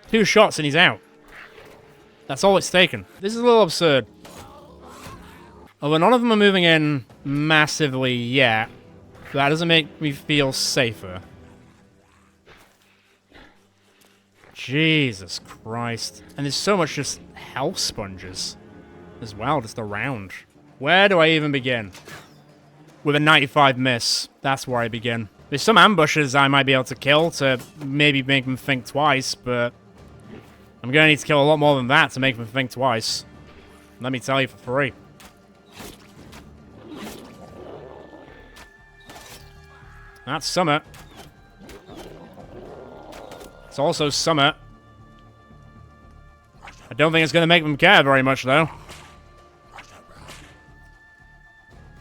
2 shots and he's out. That's all it's taken. This is a little absurd. Although none of them are moving in massively yet, that doesn't make me feel safer. Jesus Christ. And there's so much just health sponges as well, just around. Where do I even begin? With a 95 miss. That's where I begin. There's some ambushes I might be able to kill to maybe make them think twice, but I'm going to need to kill a lot more than that to make them think twice. Let me tell you for free. That's Summit. It's also Summit. I don't think it's going to make them care very much, though.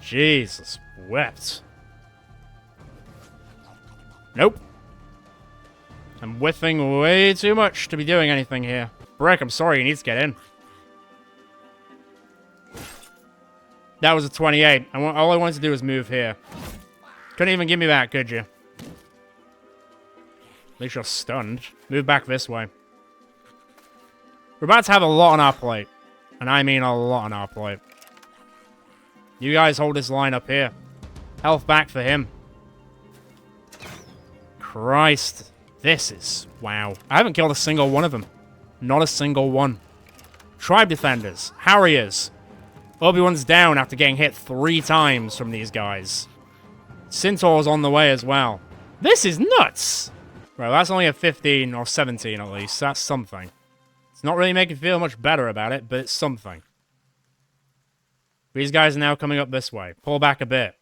Jesus wept. Nope. I'm whiffing way too much to be doing anything here. Brick, I'm sorry, you need to get in. That was a 28. All I wanted to do was move here. Couldn't even give me that, could you? At least you're stunned. Move back this way. We're about to have a lot on our plate. And I mean a lot on our plate. You guys hold this line up here. Health back for him. Christ. This is... wow. I haven't killed a single one of them. Not a single one. Tribe defenders. Harriers. Obi-Wan's down after getting hit 3 times from these guys. Centaur's on the way as well. This is nuts! Right, that's only a 15 or 17 at least. That's something. It's not really making me feel much better about it, but it's something. These guys are now coming up this way. Pull back a bit.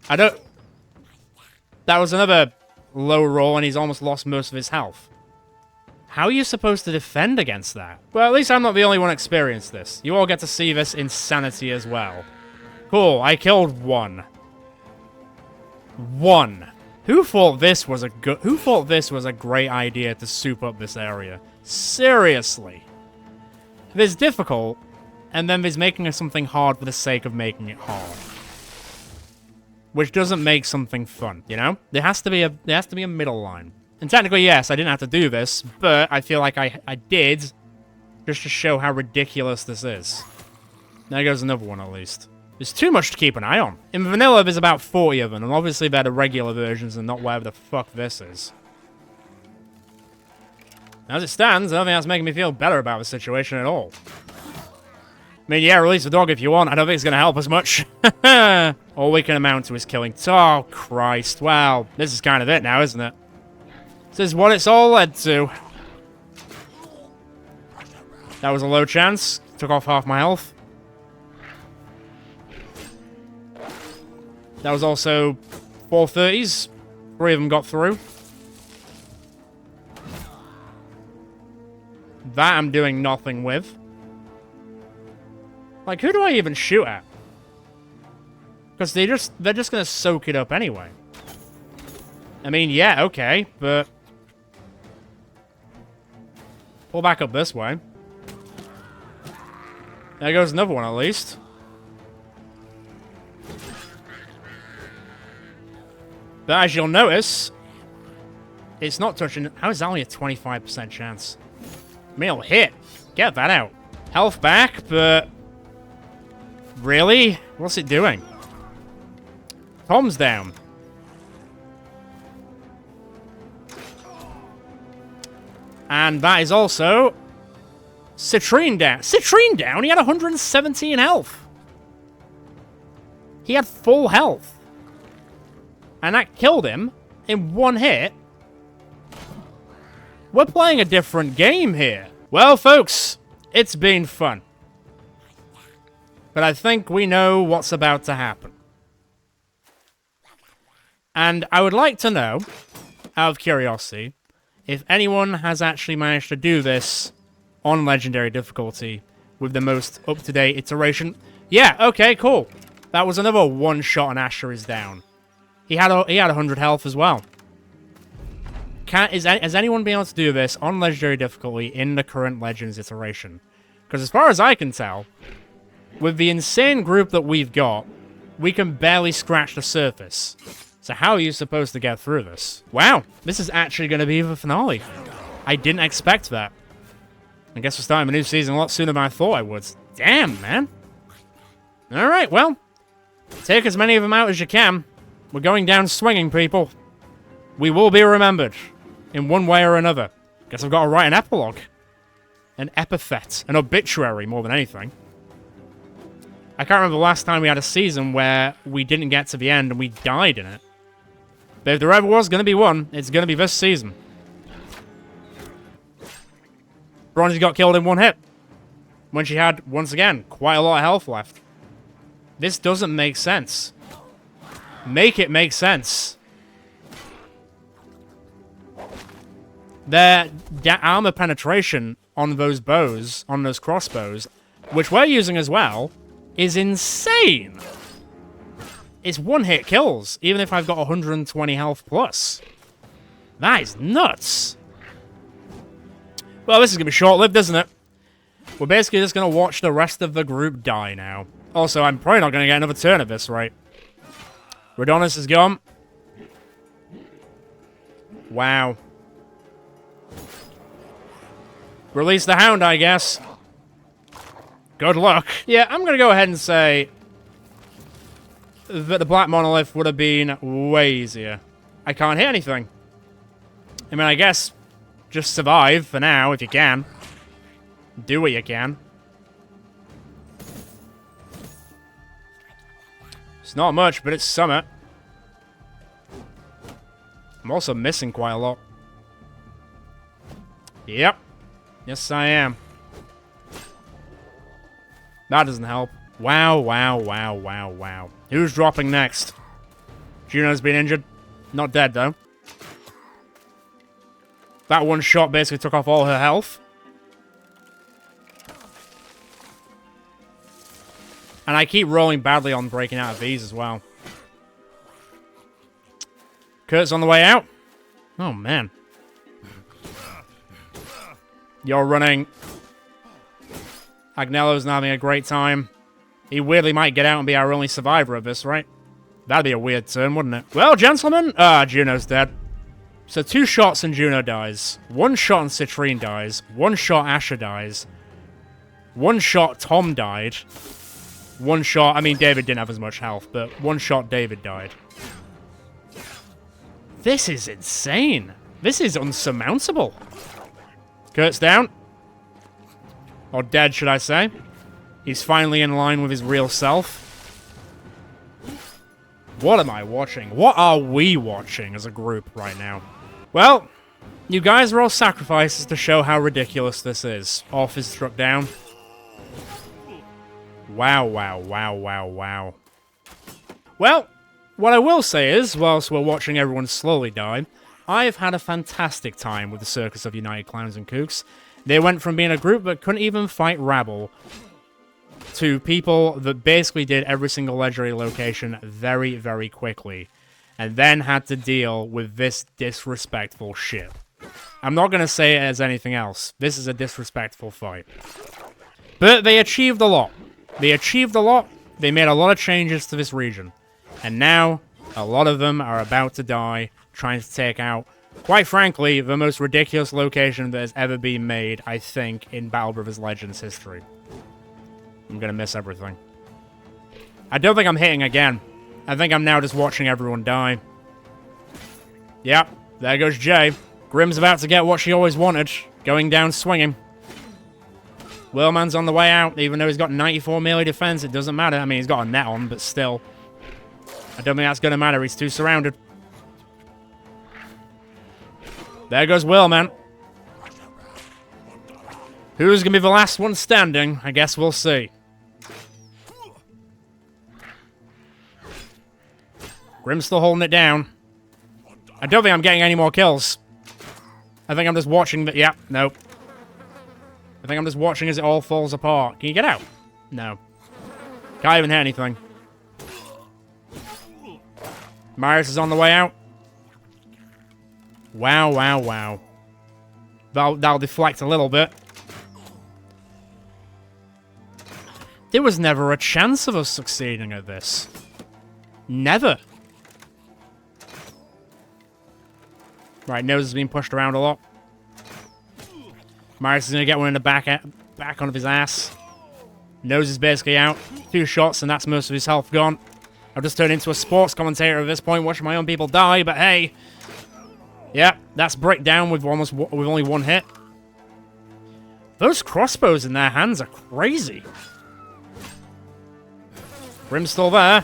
I don't... That was another low roll, and he's almost lost most of his health. How are you supposed to defend against that? Well, at least I'm not the only one experienced this. You all get to see this insanity as well. Cool, I killed 1. 1. Who thought this was a great idea to soup up this area? Seriously. There's difficult, and then there's making something hard for the sake of making it hard. Which doesn't make something fun, you know? There has to be a middle line. And technically, yes, I didn't have to do this, but I feel like I did, just to show how ridiculous this is. There goes another one, at least. There's too much to keep an eye on. In vanilla, there's about 40 of them, and obviously they're the regular versions and not whatever the fuck this is. As it stands, I don't think that's making me feel better about the situation at all. I mean, yeah, release the dog if you want. I don't think it's going to help us much. All we can amount to is killing... Oh, Christ. Well, this is kind of it now, isn't it? This is what it's all led to. That was a low chance. Took off half my health. That was also 430s. 3 of them got through. That I'm doing nothing with. Like, who do I even shoot at? Because they're just gonna soak it up anyway. I mean, yeah, okay, but... Pull back up this way. There goes another one, at least. But as you'll notice, it's not touching... How is that only a 25% chance? I mean, it'll hit. Get that out. Health back, but... Really? What's it doing? Tom's down. And that is also... Citrine down. Citrine down? He had 117 health. He had full health. And that killed him in one hit. We're playing a different game here. Well, folks, it's been fun. But I think we know what's about to happen. And I would like to know, out of curiosity, if anyone has actually managed to do this on Legendary difficulty with the most up-to-date iteration. Yeah, okay, cool. That was another one shot and Asher is down. He had 100 health as well. Has anyone been able to do this on Legendary difficulty in the current Legends iteration? Because as far as I can tell, with the insane group that we've got, we can barely scratch the surface. So how are you supposed to get through this? Wow, this is actually going to be the finale. I didn't expect that. I guess we're starting a new season a lot sooner than I thought I would. Damn, man. Alright, well, take as many of them out as you can. We're going down swinging, people. We will be remembered, in one way or another. Guess I've got to write an epilogue. An epithet. An obituary, more than anything. I can't remember the last time we had a season where we didn't get to the end and we died in it. But if there ever was going to be one, it's going to be this season. Bronzy got killed in one hit. When she had, once again, quite a lot of health left. This doesn't make sense. Make it make sense. Their armor penetration on those bows, on those crossbows, which we're using as well, is insane. It's one-hit kills, even if I've got 120 health plus. That is nuts. Well, this is going to be short-lived, isn't it? We're basically just going to watch the rest of the group die now. Also, I'm probably not going to get another turn at this, right? Redonis is gone. Wow. Release the Hound, I guess. Good luck. Yeah, I'm going to go ahead and say that the Black Monolith would have been way easier. I can't hit anything. I mean, I guess just survive for now, if you can. Do what you can. It's not much, but it's summit. I'm also missing quite a lot. Yep. Yes, I am. That doesn't help. Wow, wow, wow, wow, wow. Who's dropping next? Juno's been injured. Not dead, though. That one shot basically took off all her health. And I keep rolling badly on breaking out of these as well. Kurt's on the way out. Oh, man. You're running. Agnello's not having a great time. He weirdly might get out and be our only survivor of this, right? That'd be a weird turn, wouldn't it? Well, gentlemen, Juno's dead. So 2 shots and Juno dies. 1 shot and Citrine dies. 1 shot Asher dies. 1 shot Tom died. 1 shot, I mean, David didn't have as much health, but 1 shot David died. This is insane. This is unsurmountable. Kurt's down. Or dead, should I say. He's finally in line with his real self. What am I watching? What are we watching as a group right now? Well, you guys are all sacrifices to show how ridiculous this is. Off is struck down. Wow, wow, wow, wow, wow. Well, What I will say is, whilst we're watching everyone slowly die, I've had a fantastic time with the Circus of United Clowns and Kooks. They went from being a group that couldn't even fight rabble to people that basically did every single legendary location very, very quickly, and then had to deal with this disrespectful shit. I'm not going to say it as anything else. This is a disrespectful fight. But they achieved a lot. They achieved a lot. They made a lot of changes to this region. And now, a lot of them are about to die, trying to take out, quite frankly, the most ridiculous location that has ever been made, I think, in Battle Brothers Legends history. I'm gonna miss everything. I don't think I'm hitting again. I think I'm now just watching everyone die. Yep, there goes Jay. Grim's about to get what she always wanted, going down swinging. Whaleman's on the way out, even though he's got 94 melee defense, it doesn't matter. I mean, he's got a net on, but still. I don't think that's going to matter, he's too surrounded. There goes Whaleman. Who's going to be the last one standing? I guess we'll see. Grim's still holding it down. I don't think I'm getting any more kills. I think I'm just watching the... Yeah, nope. I think I'm just watching as it all falls apart. Can you get out? No. Can't even hit anything. Marius is on the way out. Wow, wow, wow. That'll deflect a little bit. There was never a chance of us succeeding at this. Never. Right, Nose is being pushed around a lot. Marius is going to get one in the back onto his ass. Nose is basically out. 2 shots and that's most of his health gone. I've just turned into a sports commentator at this point, watching my own people die, but hey. Yeah, that's breakdown with only 1 hit. Those crossbows in their hands are crazy. Grim's still there.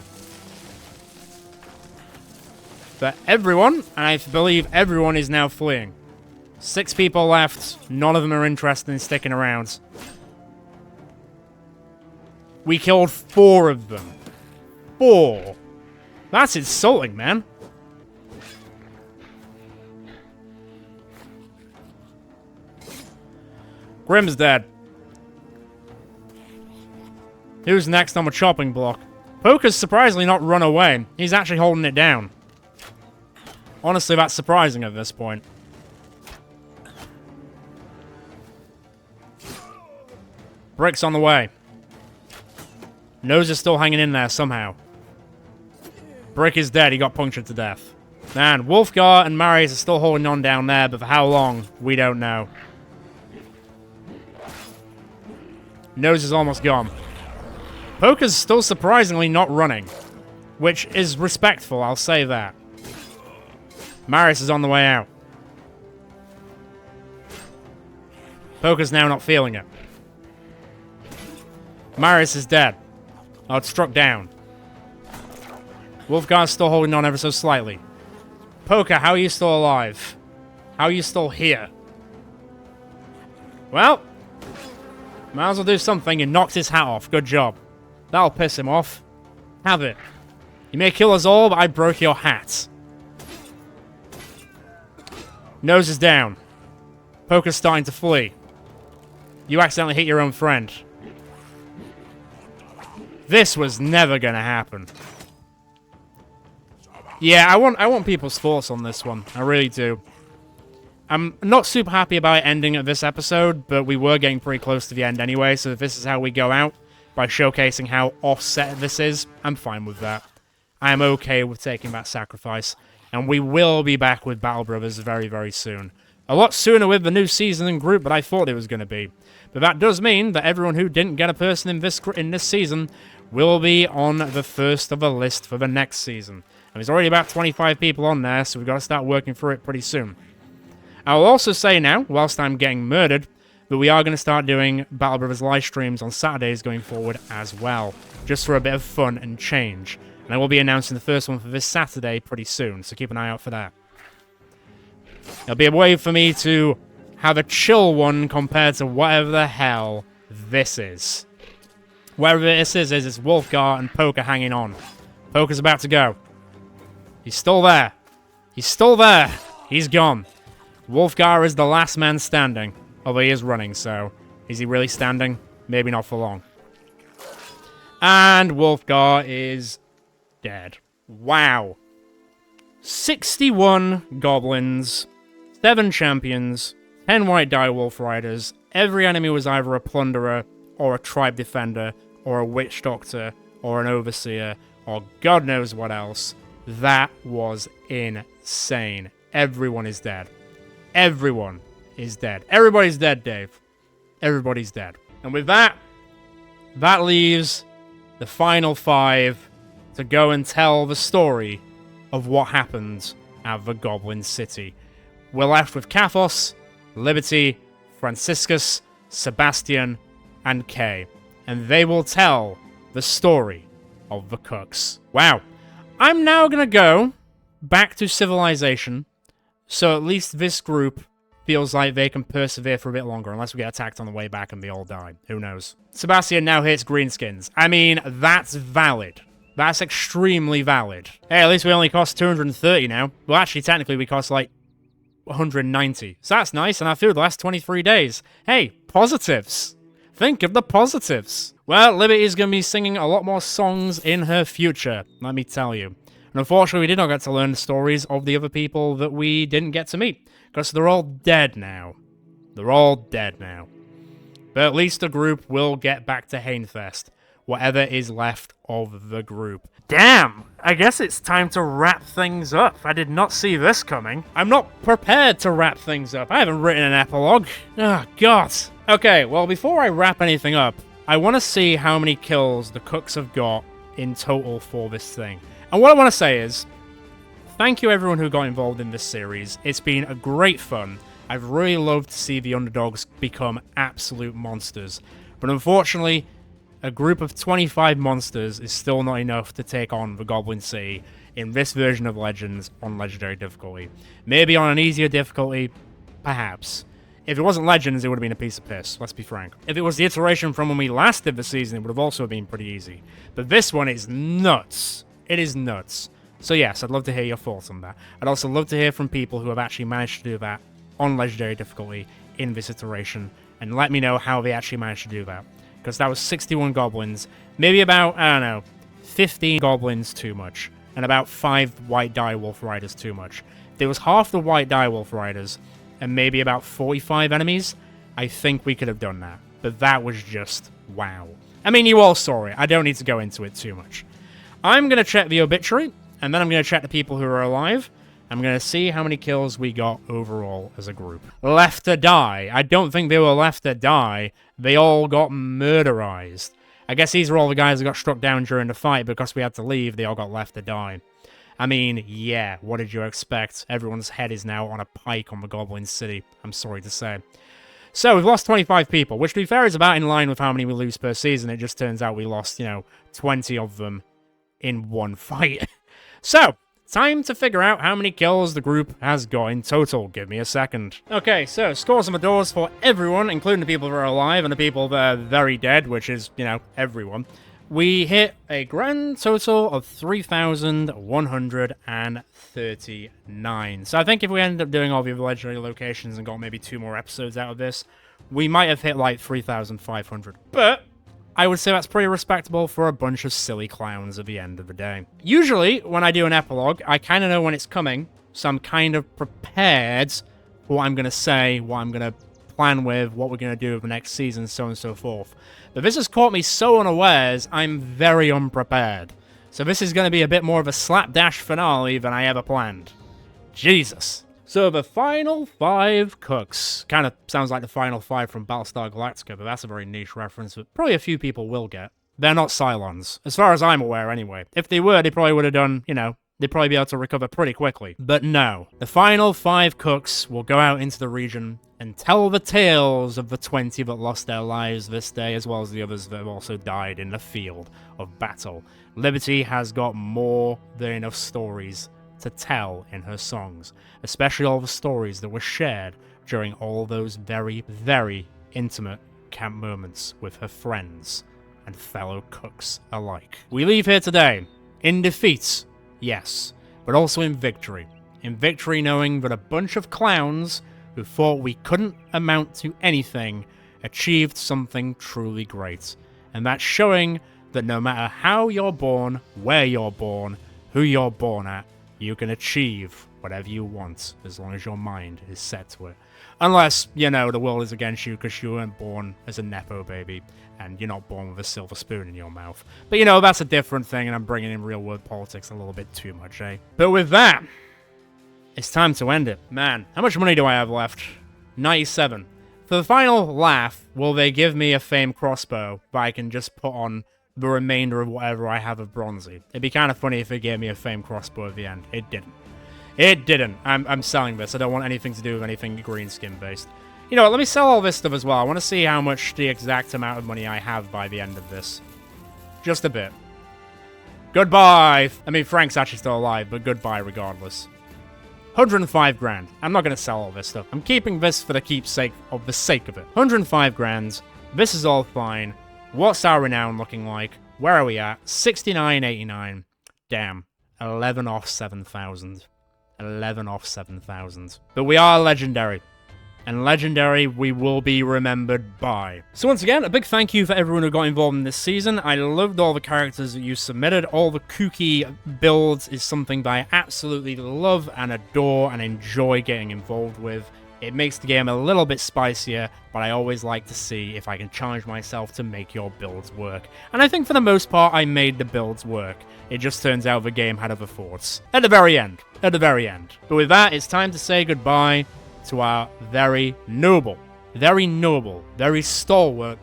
But everyone, and I believe everyone is now fleeing. 6 people left. None of them are interested in sticking around. We killed 4 of them. 4. That's insulting, man. Grim's dead. Who's next on the chopping block? Poker's surprisingly not run away. He's actually holding it down. Honestly, that's surprising at this point. Brick's on the way. Nose is still hanging in there somehow. Brick is dead. He got punctured to death. Man, Wolfgar and Marius are still holding on down there, but for how long, we don't know. Nose is almost gone. Poker's still surprisingly not running, which is respectful, I'll say that. Marius is on the way out. Poker's now not feeling it. Marius is dead. Oh, it's struck down. Wolfgar's still holding on ever so slightly. Poker, how are you still alive? How are you still here? Well, might as well do something. You knocked his hat off. Good job. That'll piss him off. Have it. You may kill us all, but I broke your hat. Nose is down. Poker's starting to flee. You accidentally hit your own friend. This was never gonna happen. Yeah, I want people's thoughts on this one. I really do. I'm not super happy about it ending at this episode, but we were getting pretty close to the end anyway, so if this is how we go out, by showcasing how offset this is, I'm fine with that. I am okay with taking that sacrifice, and we will be back with Battle Brothers very, very soon. A lot sooner with the new season and group than I thought it was going to be. But that does mean that everyone who didn't get a person in this season will be on the first of the list for the next season. And there's already about 25 people on there, so we've got to start working through it pretty soon. I'll also say now, whilst I'm getting murdered, that we are going to start doing Battle Brothers live streams on Saturdays going forward as well, just for a bit of fun and change. And I will be announcing the first one for this Saturday pretty soon, so keep an eye out for that. It'll be a way for me to have a chill one compared to whatever the hell this is. Whatever this is it's Wolfgar and Poker hanging on. Poker's about to go. He's still there. He's still there. He's gone. Wolfgar is the last man standing. Although he is running, so... Is he really standing? Maybe not for long. And Wolfgar is... dead. Wow. 61 goblins, 7 champions, 10 white direwolf riders. Every enemy was either a plunderer, or a tribe defender, or a witch doctor, or an overseer, or God knows what else. That was insane. Everyone is dead. Everyone is dead. Everybody's dead, Dave. Everybody's dead. And with that, that leaves the final 5 to go and tell the story of what happened at the Goblin City. We're left with Kathos, Liberty, Franciscus, Sebastian, and Kay. And they will tell the story of the Kooks. Wow. I'm now gonna go back to civilization, so at least this group feels like they can persevere for a bit longer, unless we get attacked on the way back and they all die. Who knows? Sebastian now hits greenskins. I mean, that's valid. That's extremely valid. Hey, at least we only cost 230 now. Well, actually, technically, we cost, like, 190. So that's nice, and I feel the last 23 days. Hey, positives. Think of the positives. Well, Liberty is going to be singing a lot more songs in her future, let me tell you. And unfortunately, we did not get to learn the stories of the other people that we didn't get to meet, because they're all dead now. They're all dead now. But at least the group will get back to Hainfest, whatever is left of the group. Damn! I guess it's time to wrap things up. I did not see this coming. I'm not prepared to wrap things up. I haven't written an epilogue. Oh, God. Okay, well, before I wrap anything up, I want to see how many kills the Kooks have got in total for this thing. And what I want to say is, thank you everyone who got involved in this series. It's been a great fun. I've really loved to see the underdogs become absolute monsters. But unfortunately, a group of 25 monsters is still not enough to take on the Goblin City in this version of Legends on Legendary difficulty. Maybe on an easier difficulty, perhaps. If it wasn't Legends, it would have been a piece of piss, let's be frank. If it was the iteration from when we last did the season, it would have also been pretty easy. But this one is nuts. It is nuts. So yes, I'd love to hear your thoughts on that. I'd also love to hear from people who have actually managed to do that on Legendary difficulty in this iteration, and let me know how they actually managed to do that. Because that was 61 goblins, maybe about, I don't know, 15 goblins too much, and about 5 white direwolf riders too much. If there was half the white direwolf riders, and maybe about 45 enemies, I think we could have done that. But that was just wow. I mean, you all saw it. I don't need to go into it too much. I'm going to check the obituary, and then I'm going to check the people who are alive. I'm going to see how many kills we got overall as a group. Left to die. I don't think they were left to die. They all got murderized. I guess these are all the guys that got struck down during the fight. Because we had to leave, they all got left to die. I mean, yeah, what did you expect? Everyone's head is now on a pike on the Goblin City, I'm sorry to say. So, we've lost 25 people, which to be fair is about in line with how many we lose per season. It just turns out we lost, 20 of them in one fight. So, time to figure out how many kills the group has got in total. Give me a second. Okay, so scores on the doors for everyone, including the people that are alive and the people that are very dead, which is, everyone. We hit a grand total of 3,139. So I think if we ended up doing all the other legendary locations and got maybe 2 more episodes out of this, we might have hit like 3,500. But I would say that's pretty respectable for a bunch of silly clowns at the end of the day. Usually, when I do an epilogue, I kind of know when it's coming, so I'm kind of prepared for what I'm going to say, what I'm going to plan with, what we're going to do with the next season, so on and so forth. But this has caught me so unawares, I'm very unprepared. So this is going to be a bit more of a slapdash finale than I ever planned. Jesus. So the final 5 Kooks. Kind of sounds like the final 5 from Battlestar Galactica, but that's a very niche reference that probably a few people will get. They're not Cylons, as far as I'm aware anyway. If they were, they probably would have done, they'd probably be able to recover pretty quickly. But no. The final 5 Kooks will go out into the region and tell the tales of the 20 that lost their lives this day, as well as the others that have also died in the field of battle. Liberty has got more than enough stories to tell in her songs, especially all the stories that were shared during all those very, very intimate camp moments with her friends and fellow Kooks alike. We leave here today in defeat, yes, but also in victory. In victory knowing that a bunch of clowns who thought we couldn't amount to anything achieved something truly great. And that's showing that no matter how you're born, where you're born, who you're born at, you can achieve whatever you want, as long as your mind is set to it. Unless, you know, the world is against you because you weren't born as a Nepo baby, and you're not born with a silver spoon in your mouth. But, you know, that's a different thing, and I'm bringing in real-world politics a little bit too much, eh? But with that, it's time to end it. Man, how much money do I have left? 97. For the final laugh, will they give me a famed crossbow that I can just put on the remainder of whatever I have of bronzy? It'd be kind of funny if they gave me a famed crossbow at the end. It didn't. It didn't. I'm selling this. I don't want anything to do with anything greenskin based. You know what, let me sell all this stuff as well. I want to see how much the exact amount of money I have by the end of this. Just a bit. Goodbye! I mean, Frank's actually still alive, but goodbye regardless. 105 grand. I'm not going to sell all this stuff. I'm keeping this for the keepsake of the sake of it. 105 grand. This is all fine. What's our renown looking like? Where are we at? 69.89. Damn. 11 off 7,000. 11 off 7,000. But we are legendary. And legendary we will be remembered by. So once again, a big thank you for everyone who got involved in this season. I loved all the characters that you submitted. All the kooky builds is something that I absolutely love and adore and enjoy getting involved with. It makes the game a little bit spicier, but I always like to see if I can challenge myself to make your builds work. And I think for the most part, I made the builds work. It just turns out the game had other thoughts. At the very end. At the very end. But with that, it's time to say goodbye to our very noble, very stalwart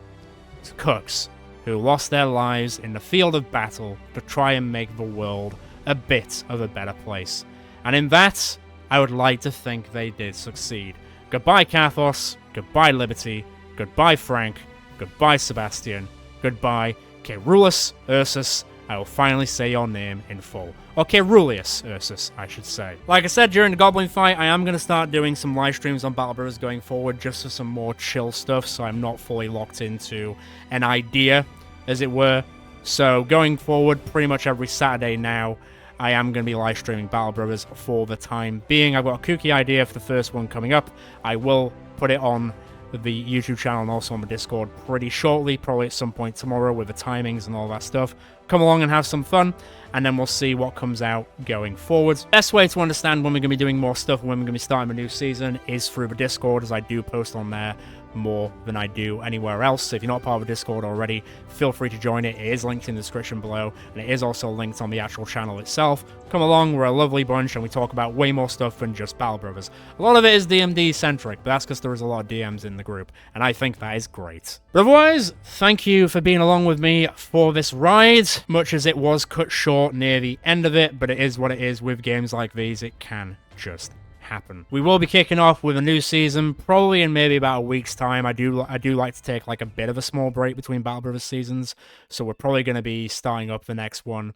Kooks, who lost their lives in the field of battle to try and make the world a bit of a better place. And in that, I would like to think they did succeed. Goodbye, Kathos. Goodbye, Liberty. Goodbye, Frank. Goodbye, Sebastian. Goodbye, Kerulus Ursus. I will finally say your name in full. Or Kerulius Ursus, I should say. Like I said, during the Goblin fight, I am going to start doing some live streams on Battle Brothers going forward, just for some more chill stuff, so I'm not fully locked into an idea, as it were. So, going forward, pretty much every Saturday now, I am going to be live streaming Battle Brothers for the time being. I've got a kooky idea for the first one coming up. I will put it on the YouTube channel and also on the Discord pretty shortly, probably at some point tomorrow with the timings and all that stuff. Come along and have some fun, and then we'll see what comes out going forward. Best way to understand when we're going to be doing more stuff and when we're going to be starting a new season is through the Discord, as I do post on there more than I do anywhere else. So if you're not part of the Discord already, feel free to join it. It is linked in the description below, and it is also linked on the actual channel itself. Come along, we're a lovely bunch, and we talk about way more stuff than just Battle Brothers. A lot of it is DMD centric, but that's because there is a lot of DMs in the group, and I think that is great. But otherwise, thank you for being along with me for this ride, much as it was cut short near the end of it, but it is what it is. With games like these, it can just happen. We will be kicking off with a new season, probably in maybe about a week's time. I do like to take like a bit of a small break between Battle Brothers seasons, so we're probably going to be starting up the next one.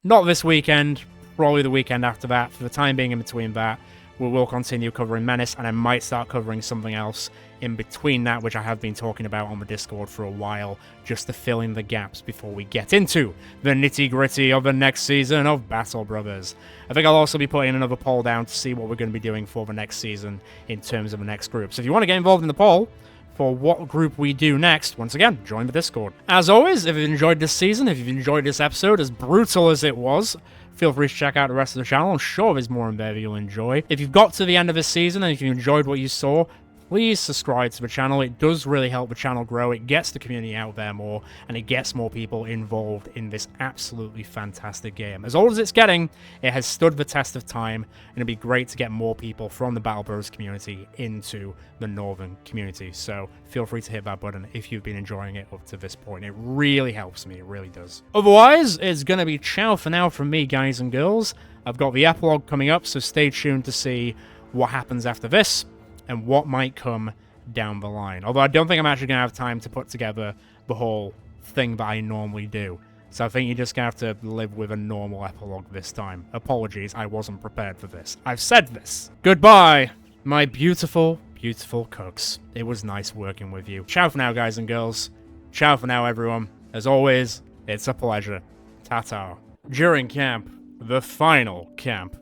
Not this weekend, probably the weekend after that. For the time being in between that, we will continue covering Menace, and I might start covering something else in between that, which I have been talking about on the Discord for a while, just to fill in the gaps before we get into the nitty-gritty of the next season of Battle Brothers. I think I'll also be putting another poll down to see what we're going to be doing for the next season in terms of the next group. So if you want to get involved in the poll for what group we do next, once again, join the Discord. As always, if you've enjoyed this season, if you've enjoyed this episode, as brutal as it was, feel free to check out the rest of the channel. I'm sure there's more in there that you'll enjoy. If you've got to the end of this season and if you enjoyed what you saw, please subscribe to the channel. It does really help the channel grow. It gets the community out there more, and it gets more people involved in this absolutely fantastic game. As old as it's getting, it has stood the test of time, and it'd be great to get more people from the Battle Brothers community into the Northern community. So feel free to hit that button if you've been enjoying it up to this point. It really helps me. It really does. Otherwise, it's going to be ciao for now from me, guys and girls. I've got the epilogue coming up, so stay tuned to see what happens after this and what might come down the line. Although I don't think I'm actually going to have time to put together the whole thing that I normally do. So I think you're just going to have to live with a normal epilogue this time. Apologies, I wasn't prepared for this. I've said this. Goodbye, my beautiful, beautiful Kooks. It was nice working with you. Ciao for now, guys and girls. Ciao for now, everyone. As always, it's a pleasure. Ta-ta. During camp, the final camp,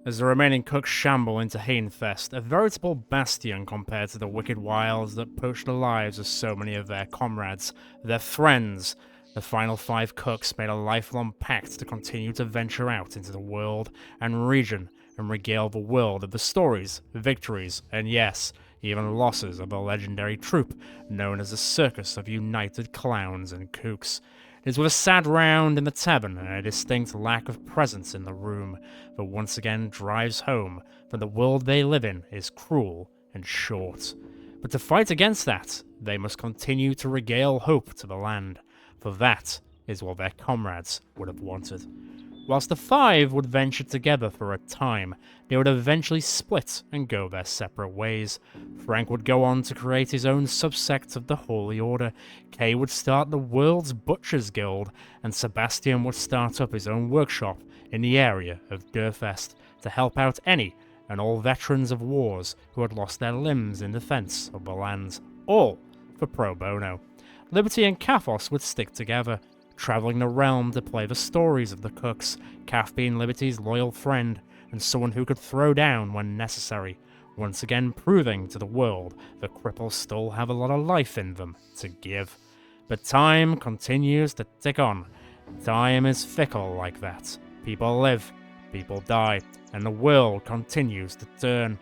As the remaining Kooks shamble into Hainfest, a veritable bastion compared to the wicked wilds that poached the lives of so many of their comrades, their friends. The final 5 Kooks made a lifelong pact to continue to venture out into the world and region and regale the world of the stories, victories, and yes, even losses of a legendary troupe known as the Circus of United Clowns and Kooks. It is with a sad round in the tavern and a distinct lack of presence in the room that once again drives home that the world they live in is cruel and short. But to fight against that, they must continue to regale hope to the land, for that is what their comrades would have wanted. Whilst the 5 would venture together for a time, they would eventually split and go their separate ways. Frank would go on to create his own subsect of the Holy Order, Kay would start the World's Butchers Guild, and Sebastian would start up his own workshop in the area of Durfest to help out any and all veterans of wars who had lost their limbs in defense of the lands, all for pro bono. Liberty and Kathos would stick together, traveling the realm to play the stories of the Kooks, Kath being Liberty's loyal friend, and someone who could throw down when necessary, once again proving to the world that cripples still have a lot of life in them to give. But time continues to tick on. Time is fickle like that. People live, people die, and the world continues to turn.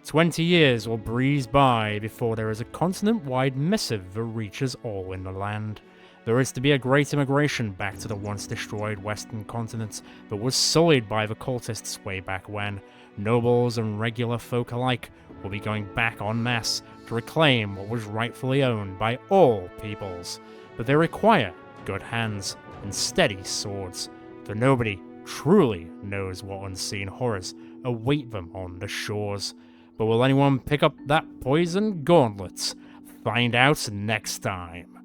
20 years will breeze by before there is a continent-wide missive that reaches all in the land. There is to be a great immigration back to the once destroyed western continent that was sullied by the cultists way back when. Nobles and regular folk alike will be going back en masse to reclaim what was rightfully owned by all peoples. But they require good hands and steady swords, for nobody truly knows what unseen horrors await them on the shores. But will anyone pick up that poison gauntlet? Find out next time.